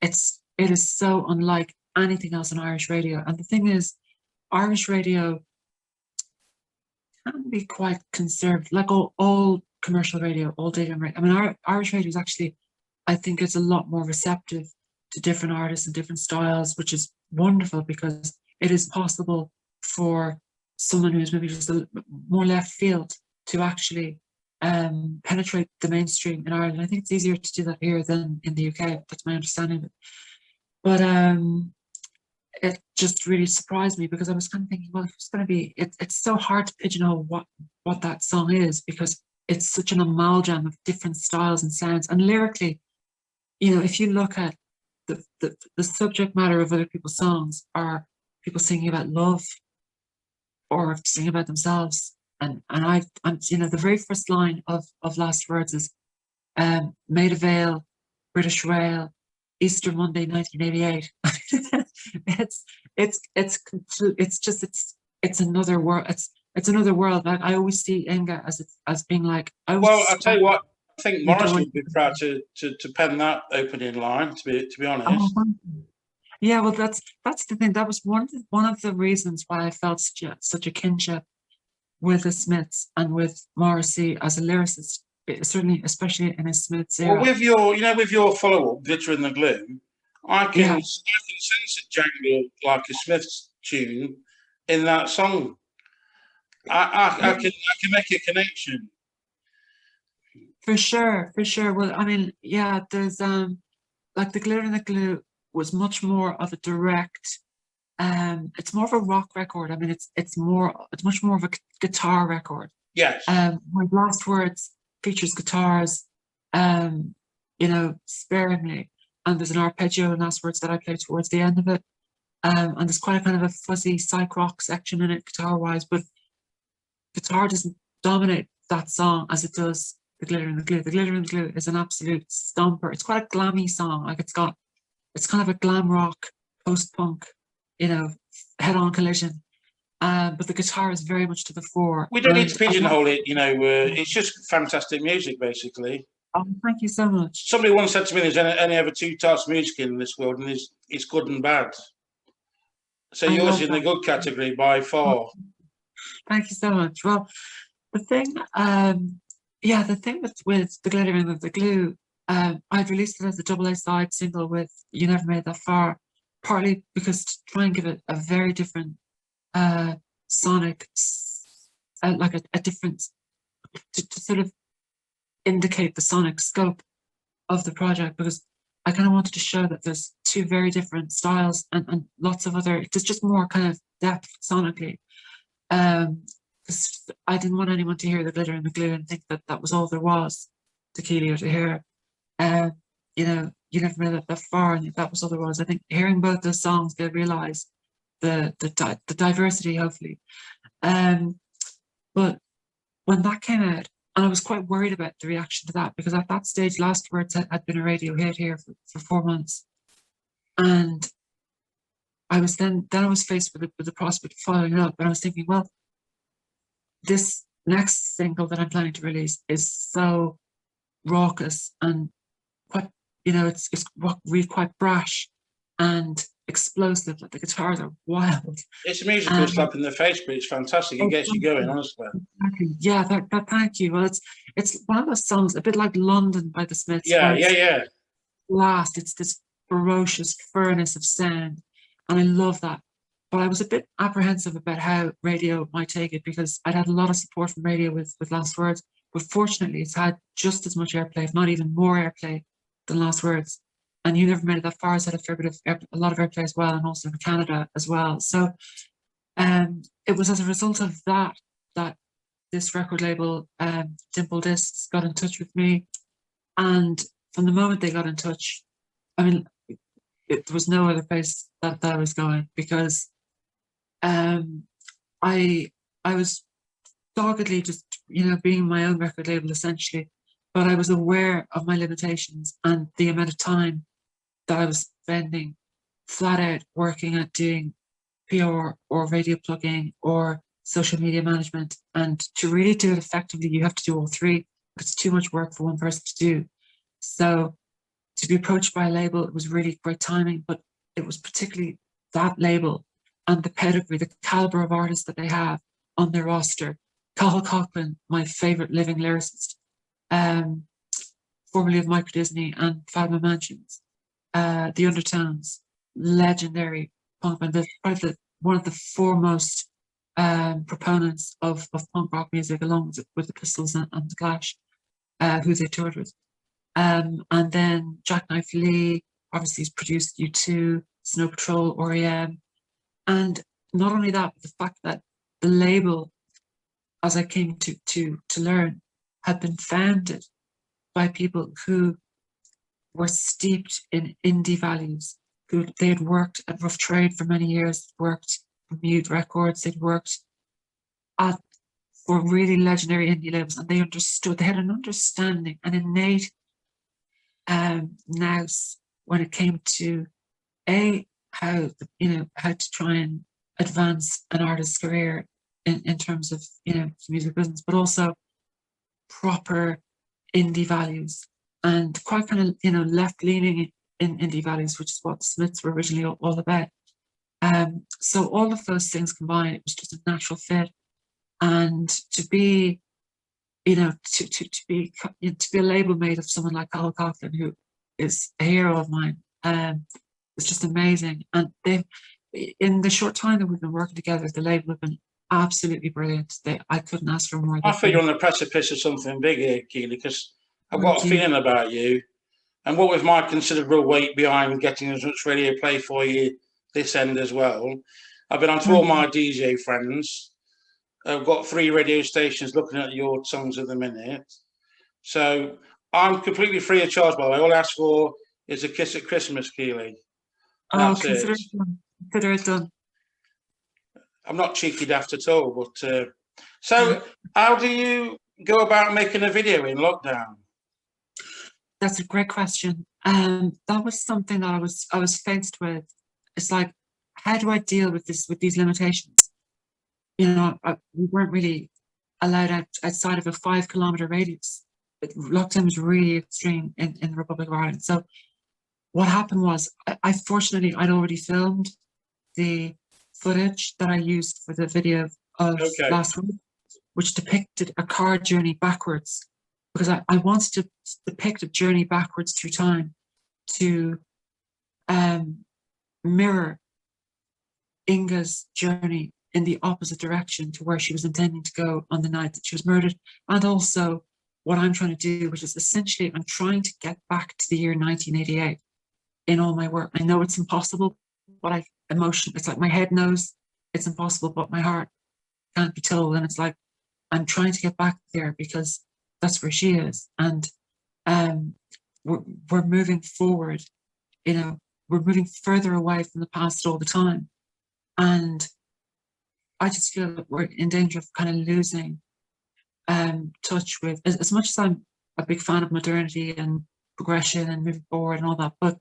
it is so unlike anything else on Irish radio. And the thing is, Irish radio can be quite conservative, like all commercial radio, all daytime radio. I mean, Irish radio is actually, I think, it's a lot more receptive to different artists and different styles, which is wonderful because it is possible for someone who's maybe just a more left field to actually penetrate the mainstream in Ireland. I think it's easier to do that here than in the UK. That's my understanding of it. But it just really surprised me because I was kind of thinking, well, it's going to be, it's so hard to pigeonhole what that song is because it's such an amalgam of different styles and sounds. And lyrically, if you look at the subject matter of other people's songs are people singing about love or singing about themselves. And I'm the very first line of Last Words is Maid of Vale, British Rail, Easter Monday 1988. It's another world. It's another world. Like I always see Inga as being like. Well, I'll tell you what. I think Morris would be proud to pen that opening line. To be honest. Yeah, well, that's the thing. That was one of the reasons why I felt such a kinship with the Smiths and with Morrissey as a lyricist. Certainly, especially in his Smiths era. Well, with your follow-up, Glitter and the Glue, I can sense a jangle like a Smiths tune in that song. I can make a connection. For sure. Well, I mean, yeah, there's like the Glitter and the Glue was much more of a direct. It's more of a rock record. I mean, it's much more of a guitar record. Yes. My Last Words features guitars, sparingly, and there's an arpeggio in Last Words that I play towards the end of it, and there's quite a kind of a fuzzy psych rock section in it guitar-wise, but guitar doesn't dominate that song as it does the Glitter and the Glue. The Glitter and the Glue is an absolute stomper. It's quite a glammy song, like it's kind of a glam rock, post-punk, head-on collision. But the guitar is very much to the fore. We don't need to pigeonhole it, it's just fantastic music, basically. Oh, thank you so much. Somebody once said to me, there's only ever two types of music in this world, and it's good and bad. So yours is in the good category by far. Thank you so much. Well, the thing with the Glitter and the Glue I'd released it as a double A side single with You Never Made That Far, partly because to try and give it a very different sonic, like a different, to sort of indicate the sonic scope of the project, because I kind of wanted to show that there's two very different styles and lots of other, there's just more kind of depth sonically. Because I didn't want anyone to hear the glitter and the glue and think that that was all there was to Keeley or to hear. You know, You Never Made It That Far, and that was all there was. I think hearing both those songs, they realise the diversity, hopefully. But when that came out, and I was quite worried about the reaction to that, because at that stage, Last Words had been a radio hit here for 4 months. And I was then I was faced with the prospect of following it up, and I was thinking, well, this next single that I'm planning to release is so raucous and quite, you know, it's really quite brash and explosive. Like the guitars are wild. It's a musical slap in the face, but it's fantastic. It gets you going, honestly. Exactly. Yeah, that thank you. Well, it's one of those songs, a bit like London by the Smiths. Yeah. Last, it's this ferocious furnace of sound, and I love that. But I was a bit apprehensive about how radio might take it, because I'd had a lot of support from radio with Last Words, but fortunately it's had just as much airplay, if not even more airplay than Last Words. And You Never Made It That Far has had a lot of airplay as well, and also in Canada as well. So it was as a result of that this record label, Dimple Discs, got in touch with me. And from the moment they got in touch, I mean, there was no other place that I was going, because I was doggedly just, you know, being my own record label essentially, but I was aware of my limitations and the amount of time that I was spending flat out working at doing PR or radio plugging or social media management. And to really do it effectively, you have to do all three. It's too much work for one person to do. So to be approached by a label, it was really great timing, but it was particularly that label and the pedigree, the caliber of artists that they have on their roster. Cathal Coughlan, my favorite living lyricist, formerly of Micro Disney and Fatima Mansions, The Undertones, legendary punk band, probably one of the foremost proponents of punk rock music, along with the Pistols and the Clash, who they toured with. And then Jackknife Lee, obviously he's produced U2, Snow Patrol, R.E.M. And not only that, but the fact that the label, as I came to learn, had been founded by people who were steeped in indie values, who they had worked at Rough Trade for many years, worked for Mute Records, they'd worked for really legendary indie labels, and they understood, they had an understanding, an innate nous when it came to how to try and advance an artist's career in terms of, you know, music business, but also proper indie values and quite kind of, you know, left leaning in indie values, which is what the Smiths were originally all about. So all of those things combined, it was just a natural fit. And to be, you know, to be a label mate of someone like Cathal Coughlan, who is a hero of mine, it's just amazing. And they, in the short time that we've been working together, the label have been absolutely brilliant. I couldn't ask for more. I feel you're on the precipice of something big here, Keeley, because I've got a feeling about you. And what with my considerable weight behind getting as much radio play for you this end as well, I've been on to all my DJ friends. I've got 3 radio stations looking at your songs at the minute. So I'm completely free of charge, by the way. All I ask for is a kiss at Christmas, Keeley. Oh, consider it done. Consider it done. I'm not cheeky daft at all, but so how do you go about making a video in lockdown? That's a great question. That was something that I was faced with. It's like, how do I deal with these limitations? You know, we weren't really allowed outside of a 5-kilometer radius. Lockdown was really extreme in the Republic of Ireland. So what happened was, I'd already filmed the footage that I used for the video of Last Week, which depicted a car journey backwards because I wanted to depict a journey backwards through time to mirror Inga's journey in the opposite direction to where she was intending to go on the night that she was murdered, and also what I'm trying to do, which is essentially I'm trying to get back to the year 1988 in all my work. I know it's impossible, but it's like my head knows it's impossible, but my heart can't be told. And it's like, I'm trying to get back there because that's where she is. And we're moving forward, you know, we're moving further away from the past all the time. And I just feel that we're in danger of kind of losing touch with, as much as I'm a big fan of modernity and progression and moving forward and all that, but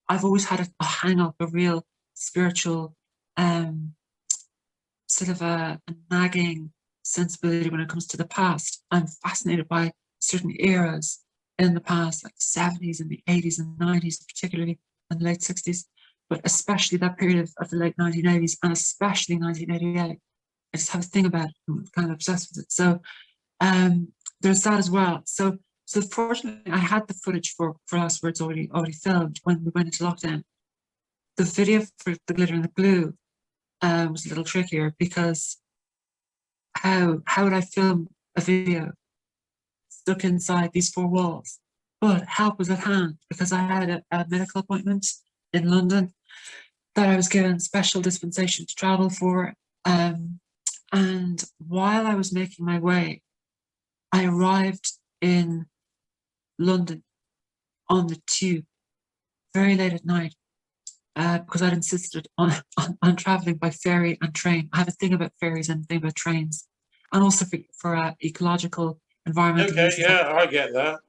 I've always had a hang up, a real spiritual sort of a nagging sensibility when it comes to the past. I'm fascinated by certain eras in the past, like the 70s and the 80s and 90s, particularly, and the late 60s, but especially that period of the late 1980s and especially 1988. I just have a thing about it. I'm kind of obsessed with it. So there's that as well. So fortunately, I had the footage for Last Words already filmed when we went into lockdown. The video for The Glitter and the Glue was a little trickier because how would I film a video stuck inside these four walls? But help was at hand because I had a medical appointment in London that I was given special dispensation to travel for. And while I was making my way, I arrived in London on the tube very late at night because I'd insisted on traveling by ferry and train. I have a thing about ferries and a thing about trains, and also for ecological, environmental Okay, reasons. yeah, I get that.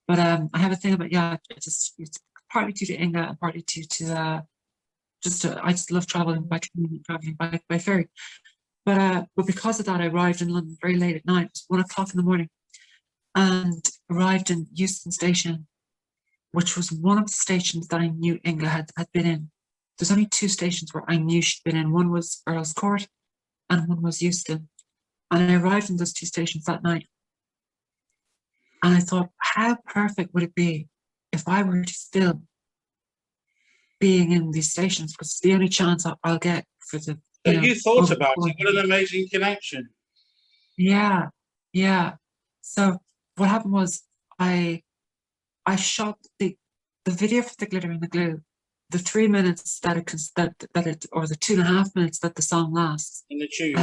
But I have a thing about, it's partly due to Inga and partly due to I just love traveling by train and traveling by ferry. But because of that, I arrived in London very late at night. It was 1 o'clock in the morning, and arrived in Euston Station, which was one of the stations that I knew Inga had been in. There's only two stations where I knew she'd been in. One was Earl's Court and one was Euston. And I arrived in those two stations that night. And I thought, how perfect would it be if I were to film being in these stations? Because it's the only chance I'll get for the, So you thought about over- it. What an amazing connection. Yeah, yeah. So what happened was I shot the video for The Glitter and the Glue, the 3 minutes that it or the 2.5 minutes that the song lasts. In the tube.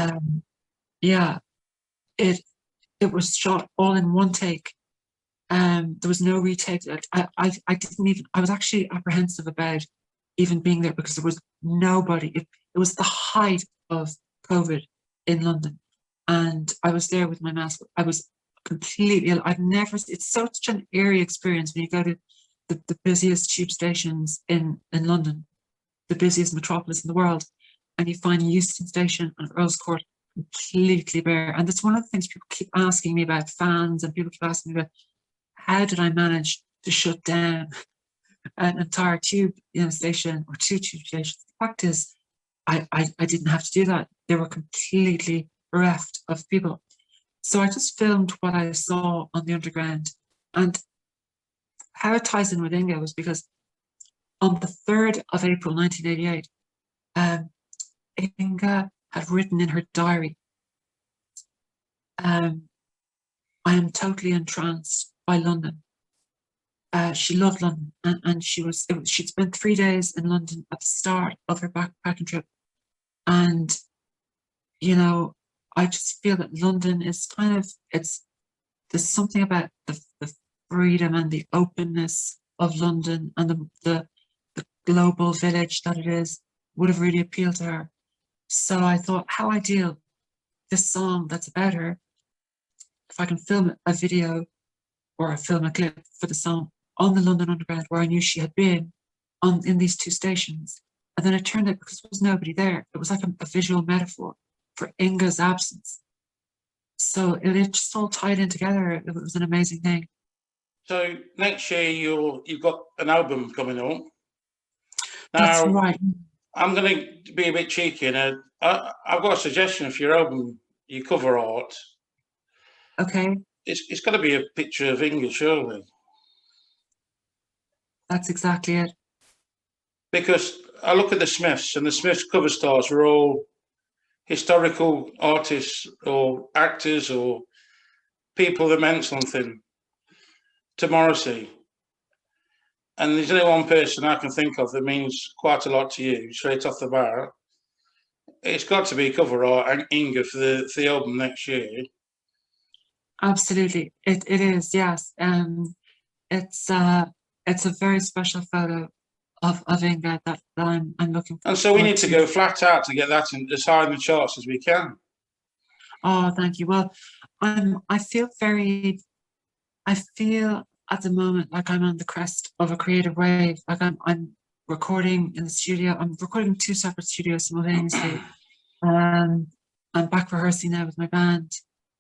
Yeah, it was shot all in one take. There was no retake. I didn't even. I was actually apprehensive about even being there because there was nobody. It was the height of COVID in London, and I was there with my mask. I was completely ill. I've never. It's such an eerie experience when you go to the busiest tube stations in London, the busiest metropolis in the world, and you find Euston Station and Earl's Court completely bare. And that's one of the things people keep asking me about, fans, and people keep asking me about, how did I manage to shut down an entire tube station or two tube stations? The fact is, I didn't have to do that. They were completely bereft of people. So I just filmed what I saw on the underground. And how it ties in with Inga was because on the 3rd of April 1988, Inga had written in her diary, I am totally entranced by London. She loved London, and she'd spent 3 days in London at the start of her backpacking trip. And, I just feel that London is there's something about the freedom and the openness of London and the global village that it is would have really appealed to her. So I thought, how ideal, this song that's about her, if I can film a video or film a clip for the song on the London Underground where I knew she had been in these two stations. And then it turned out, because there was nobody there, it was like a visual metaphor for Inga's absence. So it just all tied in together. It was an amazing thing. So next year you've got an album coming up. That's Now, right. I'm going to be a bit cheeky, and I've got a suggestion for your album, your cover art. Okay. it's got to be a picture of Inga, surely. That's exactly it. Because I look at the Smiths, and the Smiths cover stars were all historical artists or actors or people that meant something to Morrissey. And there's only one person I can think of that means quite a lot to you, straight off the bat. It's got to be cover art, Inga, for the album next year. Absolutely, it is. Yes, it's a very special photo of Inga that I'm looking for. And so we need to go flat out to get that as high in the charts as we can. Oh, thank you. Well, I feel at the moment like I'm on the crest of a creative wave. Like I'm recording in the studio. I'm recording in 2 separate studios simultaneously. I'm back rehearsing now with my band,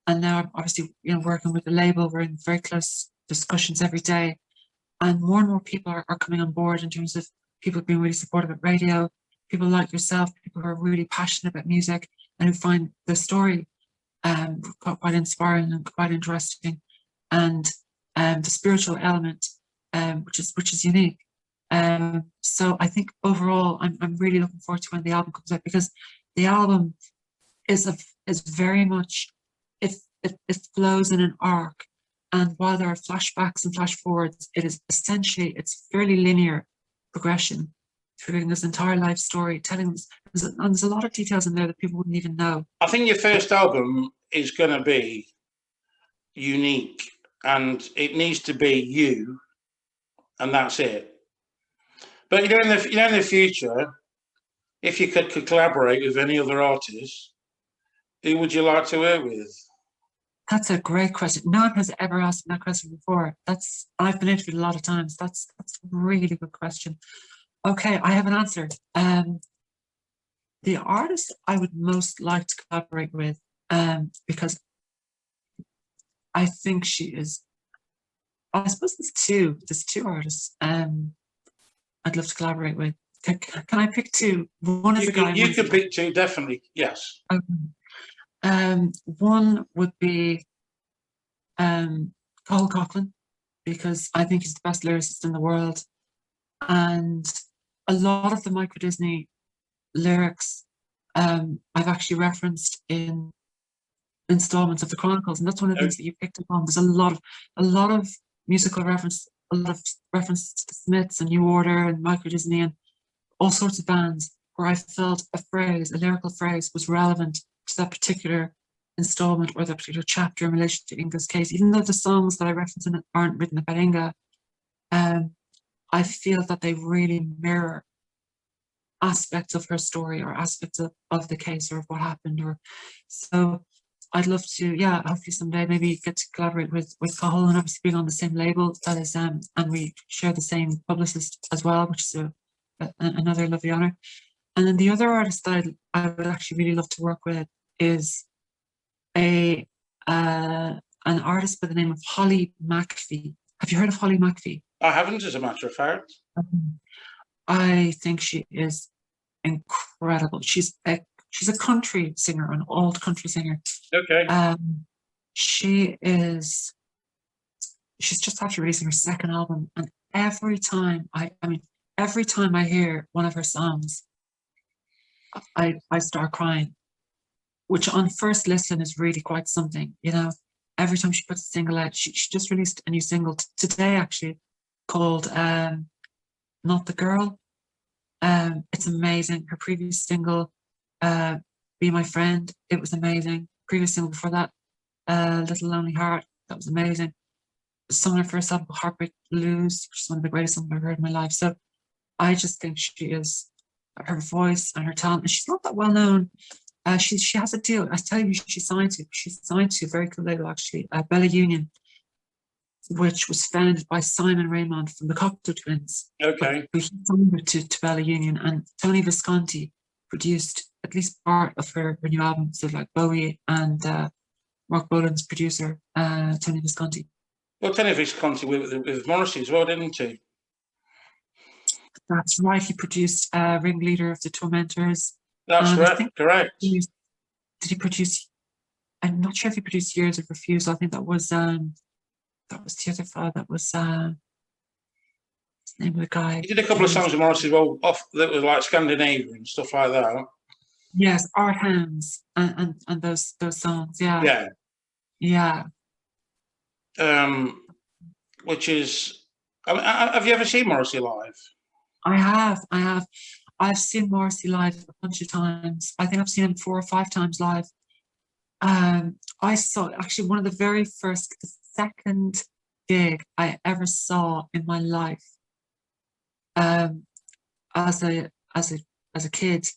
and now I'm obviously working with the label. We're in very close discussions every day, and more people are coming on board in terms of people being really supportive at radio, people like yourself, people who are really passionate about music and who find the story quite inspiring and quite interesting, and the spiritual element, which is unique. So I think overall, I'm really looking forward to when the album comes out, because the album is very much it flows in an arc, and while there are flashbacks and flash forwards, it is essentially it's fairly linear progression through this entire life story, telling us, and there's a lot of details in there that people wouldn't even know. I think your first album is going to be unique, and it needs to be you, and that's it. But in the future, if you could collaborate with any other artists, who would you like to work with? That's a great question. No one has ever asked me that question before. I've been interviewed a lot of times. That's a really good question. Okay, I have an answer. The artist I would most like to collaborate with, because I think she is. I suppose there's two artists I'd love to collaborate with. Can I pick 2? One is a guy. You could pick 2, definitely. Yes. One would be Cole Coughlin, because I think he's the best lyricist in the world, and a lot of the Micro Disney lyrics I've actually referenced in installments of the Chronicles, and that's one of the things that you picked up on. There's a lot of musical reference, a lot of reference to the Smiths and New Order and Micro Disney and all sorts of bands, where I felt a lyrical phrase was relevant to that particular installment or that particular chapter in relation to Inga's case. Even though the songs that I reference in it aren't written about Inga, I feel that they really mirror aspects of her story or aspects of the case or of what happened. Or so I'd love to, hopefully someday maybe get to collaborate with Cathal, and obviously being on the same label, that is, and we share the same publicist as well, which is another lovely honour. And then the other artist that I would actually really love to work with is an artist by the name of Holly McPhee. Have you heard of Holly McPhee? I haven't, as a matter of fact. I think she is incredible. She's a country singer, an old country singer. Okay. She's just after releasing her second album, and every time I hear one of her songs, I start crying, which on first listen is really quite something, Every time she puts a single out, she just released a new single today, actually, called Not the Girl. It's amazing. Her previous single, Be My Friend, it was amazing. Previous single before that, Little Lonely Heart, that was amazing. The song on her first album, Heartbreak Blues, which is one of the greatest songs I've ever heard in my life. So I just think she is, her voice and her talent, and she's not that well known. She has a deal. I tell you who she's signed to. She's signed to a very cool label, actually, Bella Union, which was founded by Simon Raymond from the Cocteau Twins. Okay. He signed her to Bella Union, and Tony Visconti produced at least part of her new album. So like Bowie and Mark Bolan's producer, Tony Visconti. Well, Tony Visconti with Morrissey as well, didn't he? That's right. He produced Ringleader of the Tormentors. That's right. Correct. Did he produce I'm not sure if he produced Years of Refusal. I think that was the other fellow. That was what's the name of the guy. He did a couple of songs with Morris as well, off that was like Scandinavian and stuff like that. Yes, Art Hands and those songs. Yeah. Yeah. Yeah. Which is, I mean, have you ever seen Morrissey live? I have. I've seen Morrissey live a bunch of times. I think I've seen him 4 or 5 times live. I saw actually one of the very first, the second gig I ever saw in my life. As a kid,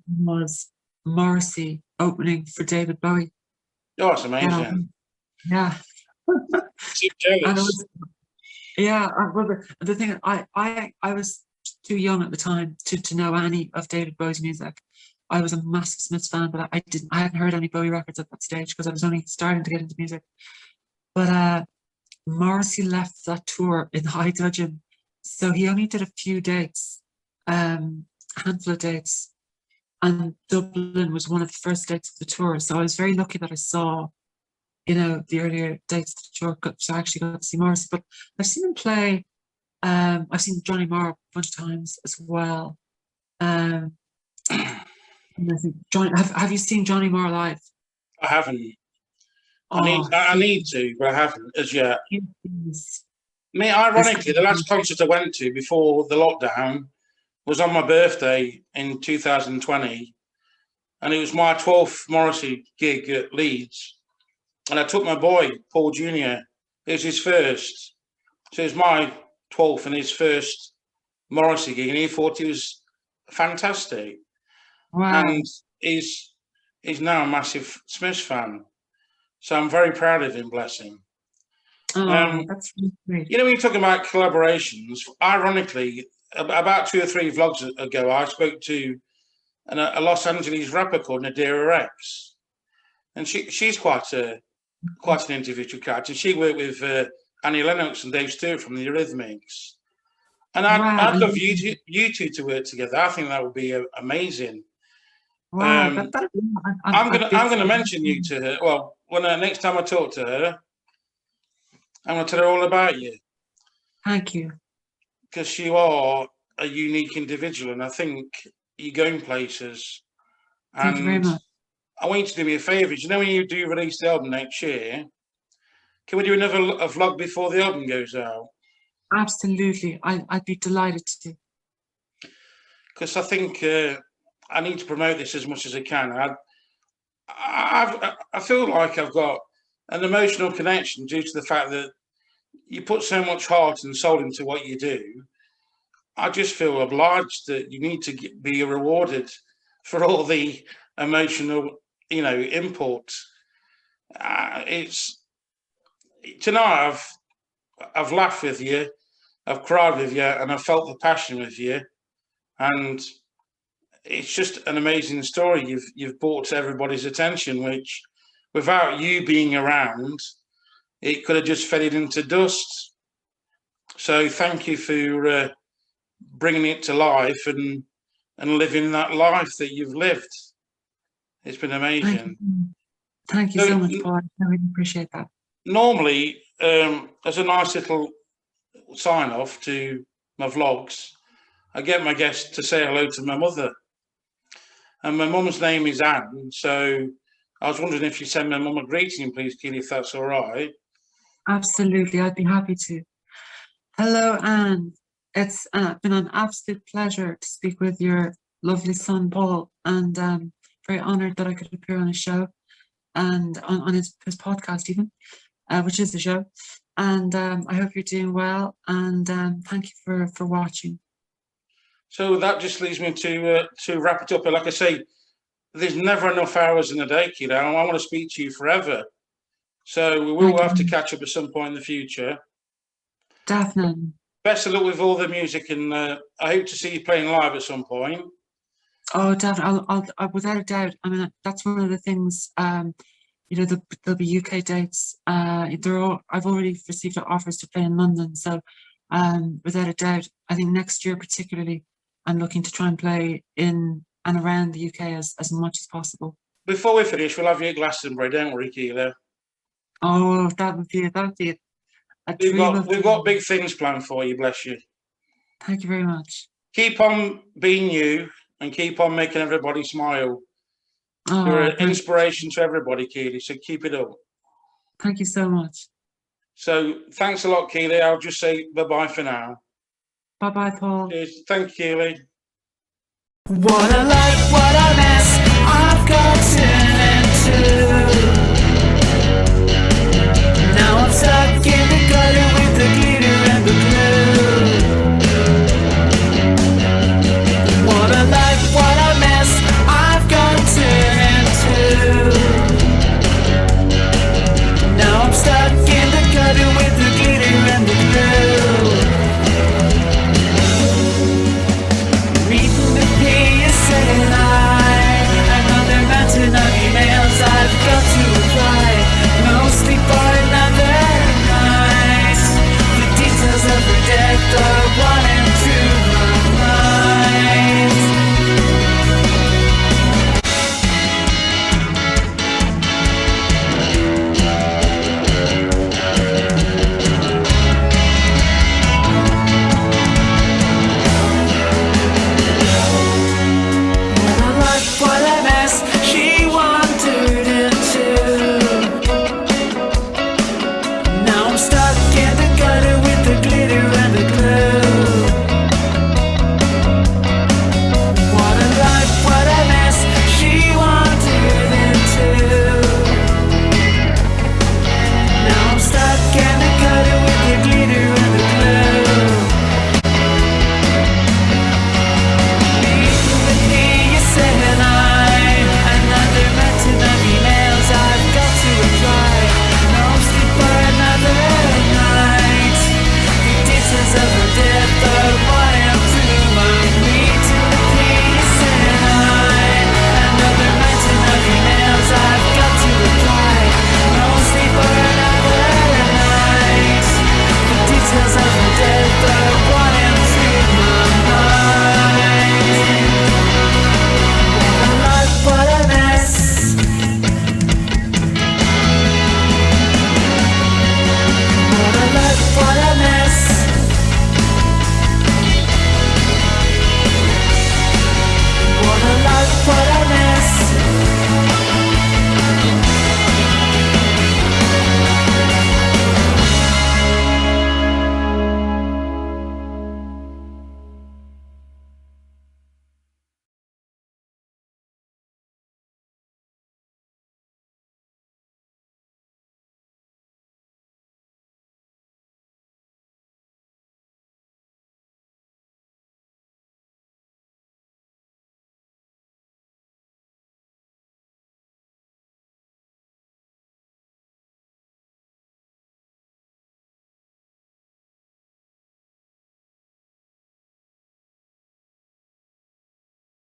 was Morrissey opening for David Bowie. Oh, that's amazing. Yeah. Too jealous. And it was, yeah, well, the thing, I was too young at the time to know any of David Bowie's music. I was a massive Smiths fan, but I hadn't heard any Bowie records at that stage because I was only starting to get into music. But Morrissey left that tour in high dudgeon, so he only did a few dates, handful of dates, and Dublin was one of the first dates of the tour. So I was very lucky that I saw, you know, the earlier dates of the tour, so I actually got to see Morrissey. But I've seen him play. I've seen Johnny Marr a bunch of times as well. And I think have you seen Johnny Marr live? I haven't. Oh, I need to, but I haven't as yet. he's- Me, ironically, the last concert I went to before the lockdown was on my birthday in 2020, and it was my 12th Morrissey gig at Leeds. And I took my boy, Paul Jr. It was his first. So it was my 12th and his first Morrissey gig, and he thought he was fantastic. Wow. And he's now a massive Smiths fan. So I'm very proud of him, bless him. Oh, that's really great. You know, when you're talking about collaborations, ironically, about 2 or 3 vlogs ago, I spoke to a Los Angeles rapper called Nadira X. And she's quite an individual character. She worked with Annie Lennox and Dave Stewart from the Eurythmics. And I'd love you two to work together. I think that would be amazing. Wow, I'm gonna mention you to her. Well, when next time I talk to her, I'm gonna tell her all about you. Thank you. Because you are a unique individual, and I think you're going places. Thank you very much. I want you to do me a favour. You know, when you do release the album next year, can we do another vlog before the album goes out? Absolutely, I'd be delighted to. Because I think I need to promote this as much as I can. I feel like I've got an emotional connection due to the fact that you put so much heart and soul into what you do. I just feel obliged that you need to be rewarded for all the emotional, you know, input. It's tonight. I've laughed with you, I've cried with you, and I've felt the passion with you, and it's just an amazing story you've brought to everybody's attention, which without you being around, it could have just faded into dust. So thank you for bringing it to life and living that life that you've lived. It's been amazing. Thank you so much, Paul. I really appreciate that. Normally, as a nice little sign off to my vlogs, I get my guests to say hello to my mother. And my mum's name is Anne, so I was wondering if you send my mum a greeting, please, Keeley, if that's all right. Absolutely, I'd be happy to. Hello, Anne. It's been an absolute pleasure to speak with your lovely son, Paul, and very honoured that I could appear on his show and on his podcast even, which is the show. And I hope you're doing well, and thank you for watching. So that just leads me to wrap it up. But like I say, there's never enough hours in a day, Keeley. I want to speak to you forever. So we will have to catch up at some point in the future. Definitely. Best of luck with all the music, and I hope to see you playing live at some point. Oh, definitely. I'll without a doubt. I mean, that's one of the things. You know, there'll be UK dates. I've already received offers to play in London. So, without a doubt, I think next year particularly, I'm looking to try and play in and around the UK as much as possible. before we finish, we'll have you at Glastonbury. Don't worry, Keeley. Oh, that would be a dream of We've got dreams. big things planned for you. Bless you. Thank you very much. Keep on being you and keep on making everybody smile. You're Oh, an inspiration to everybody, Keeley. So keep it up. thank you so much. So thanks a lot, Keeley. I'll just say bye-bye for now. Bye bye, Paul. Cheers. Thank you, Keeley. What I like, what I meant.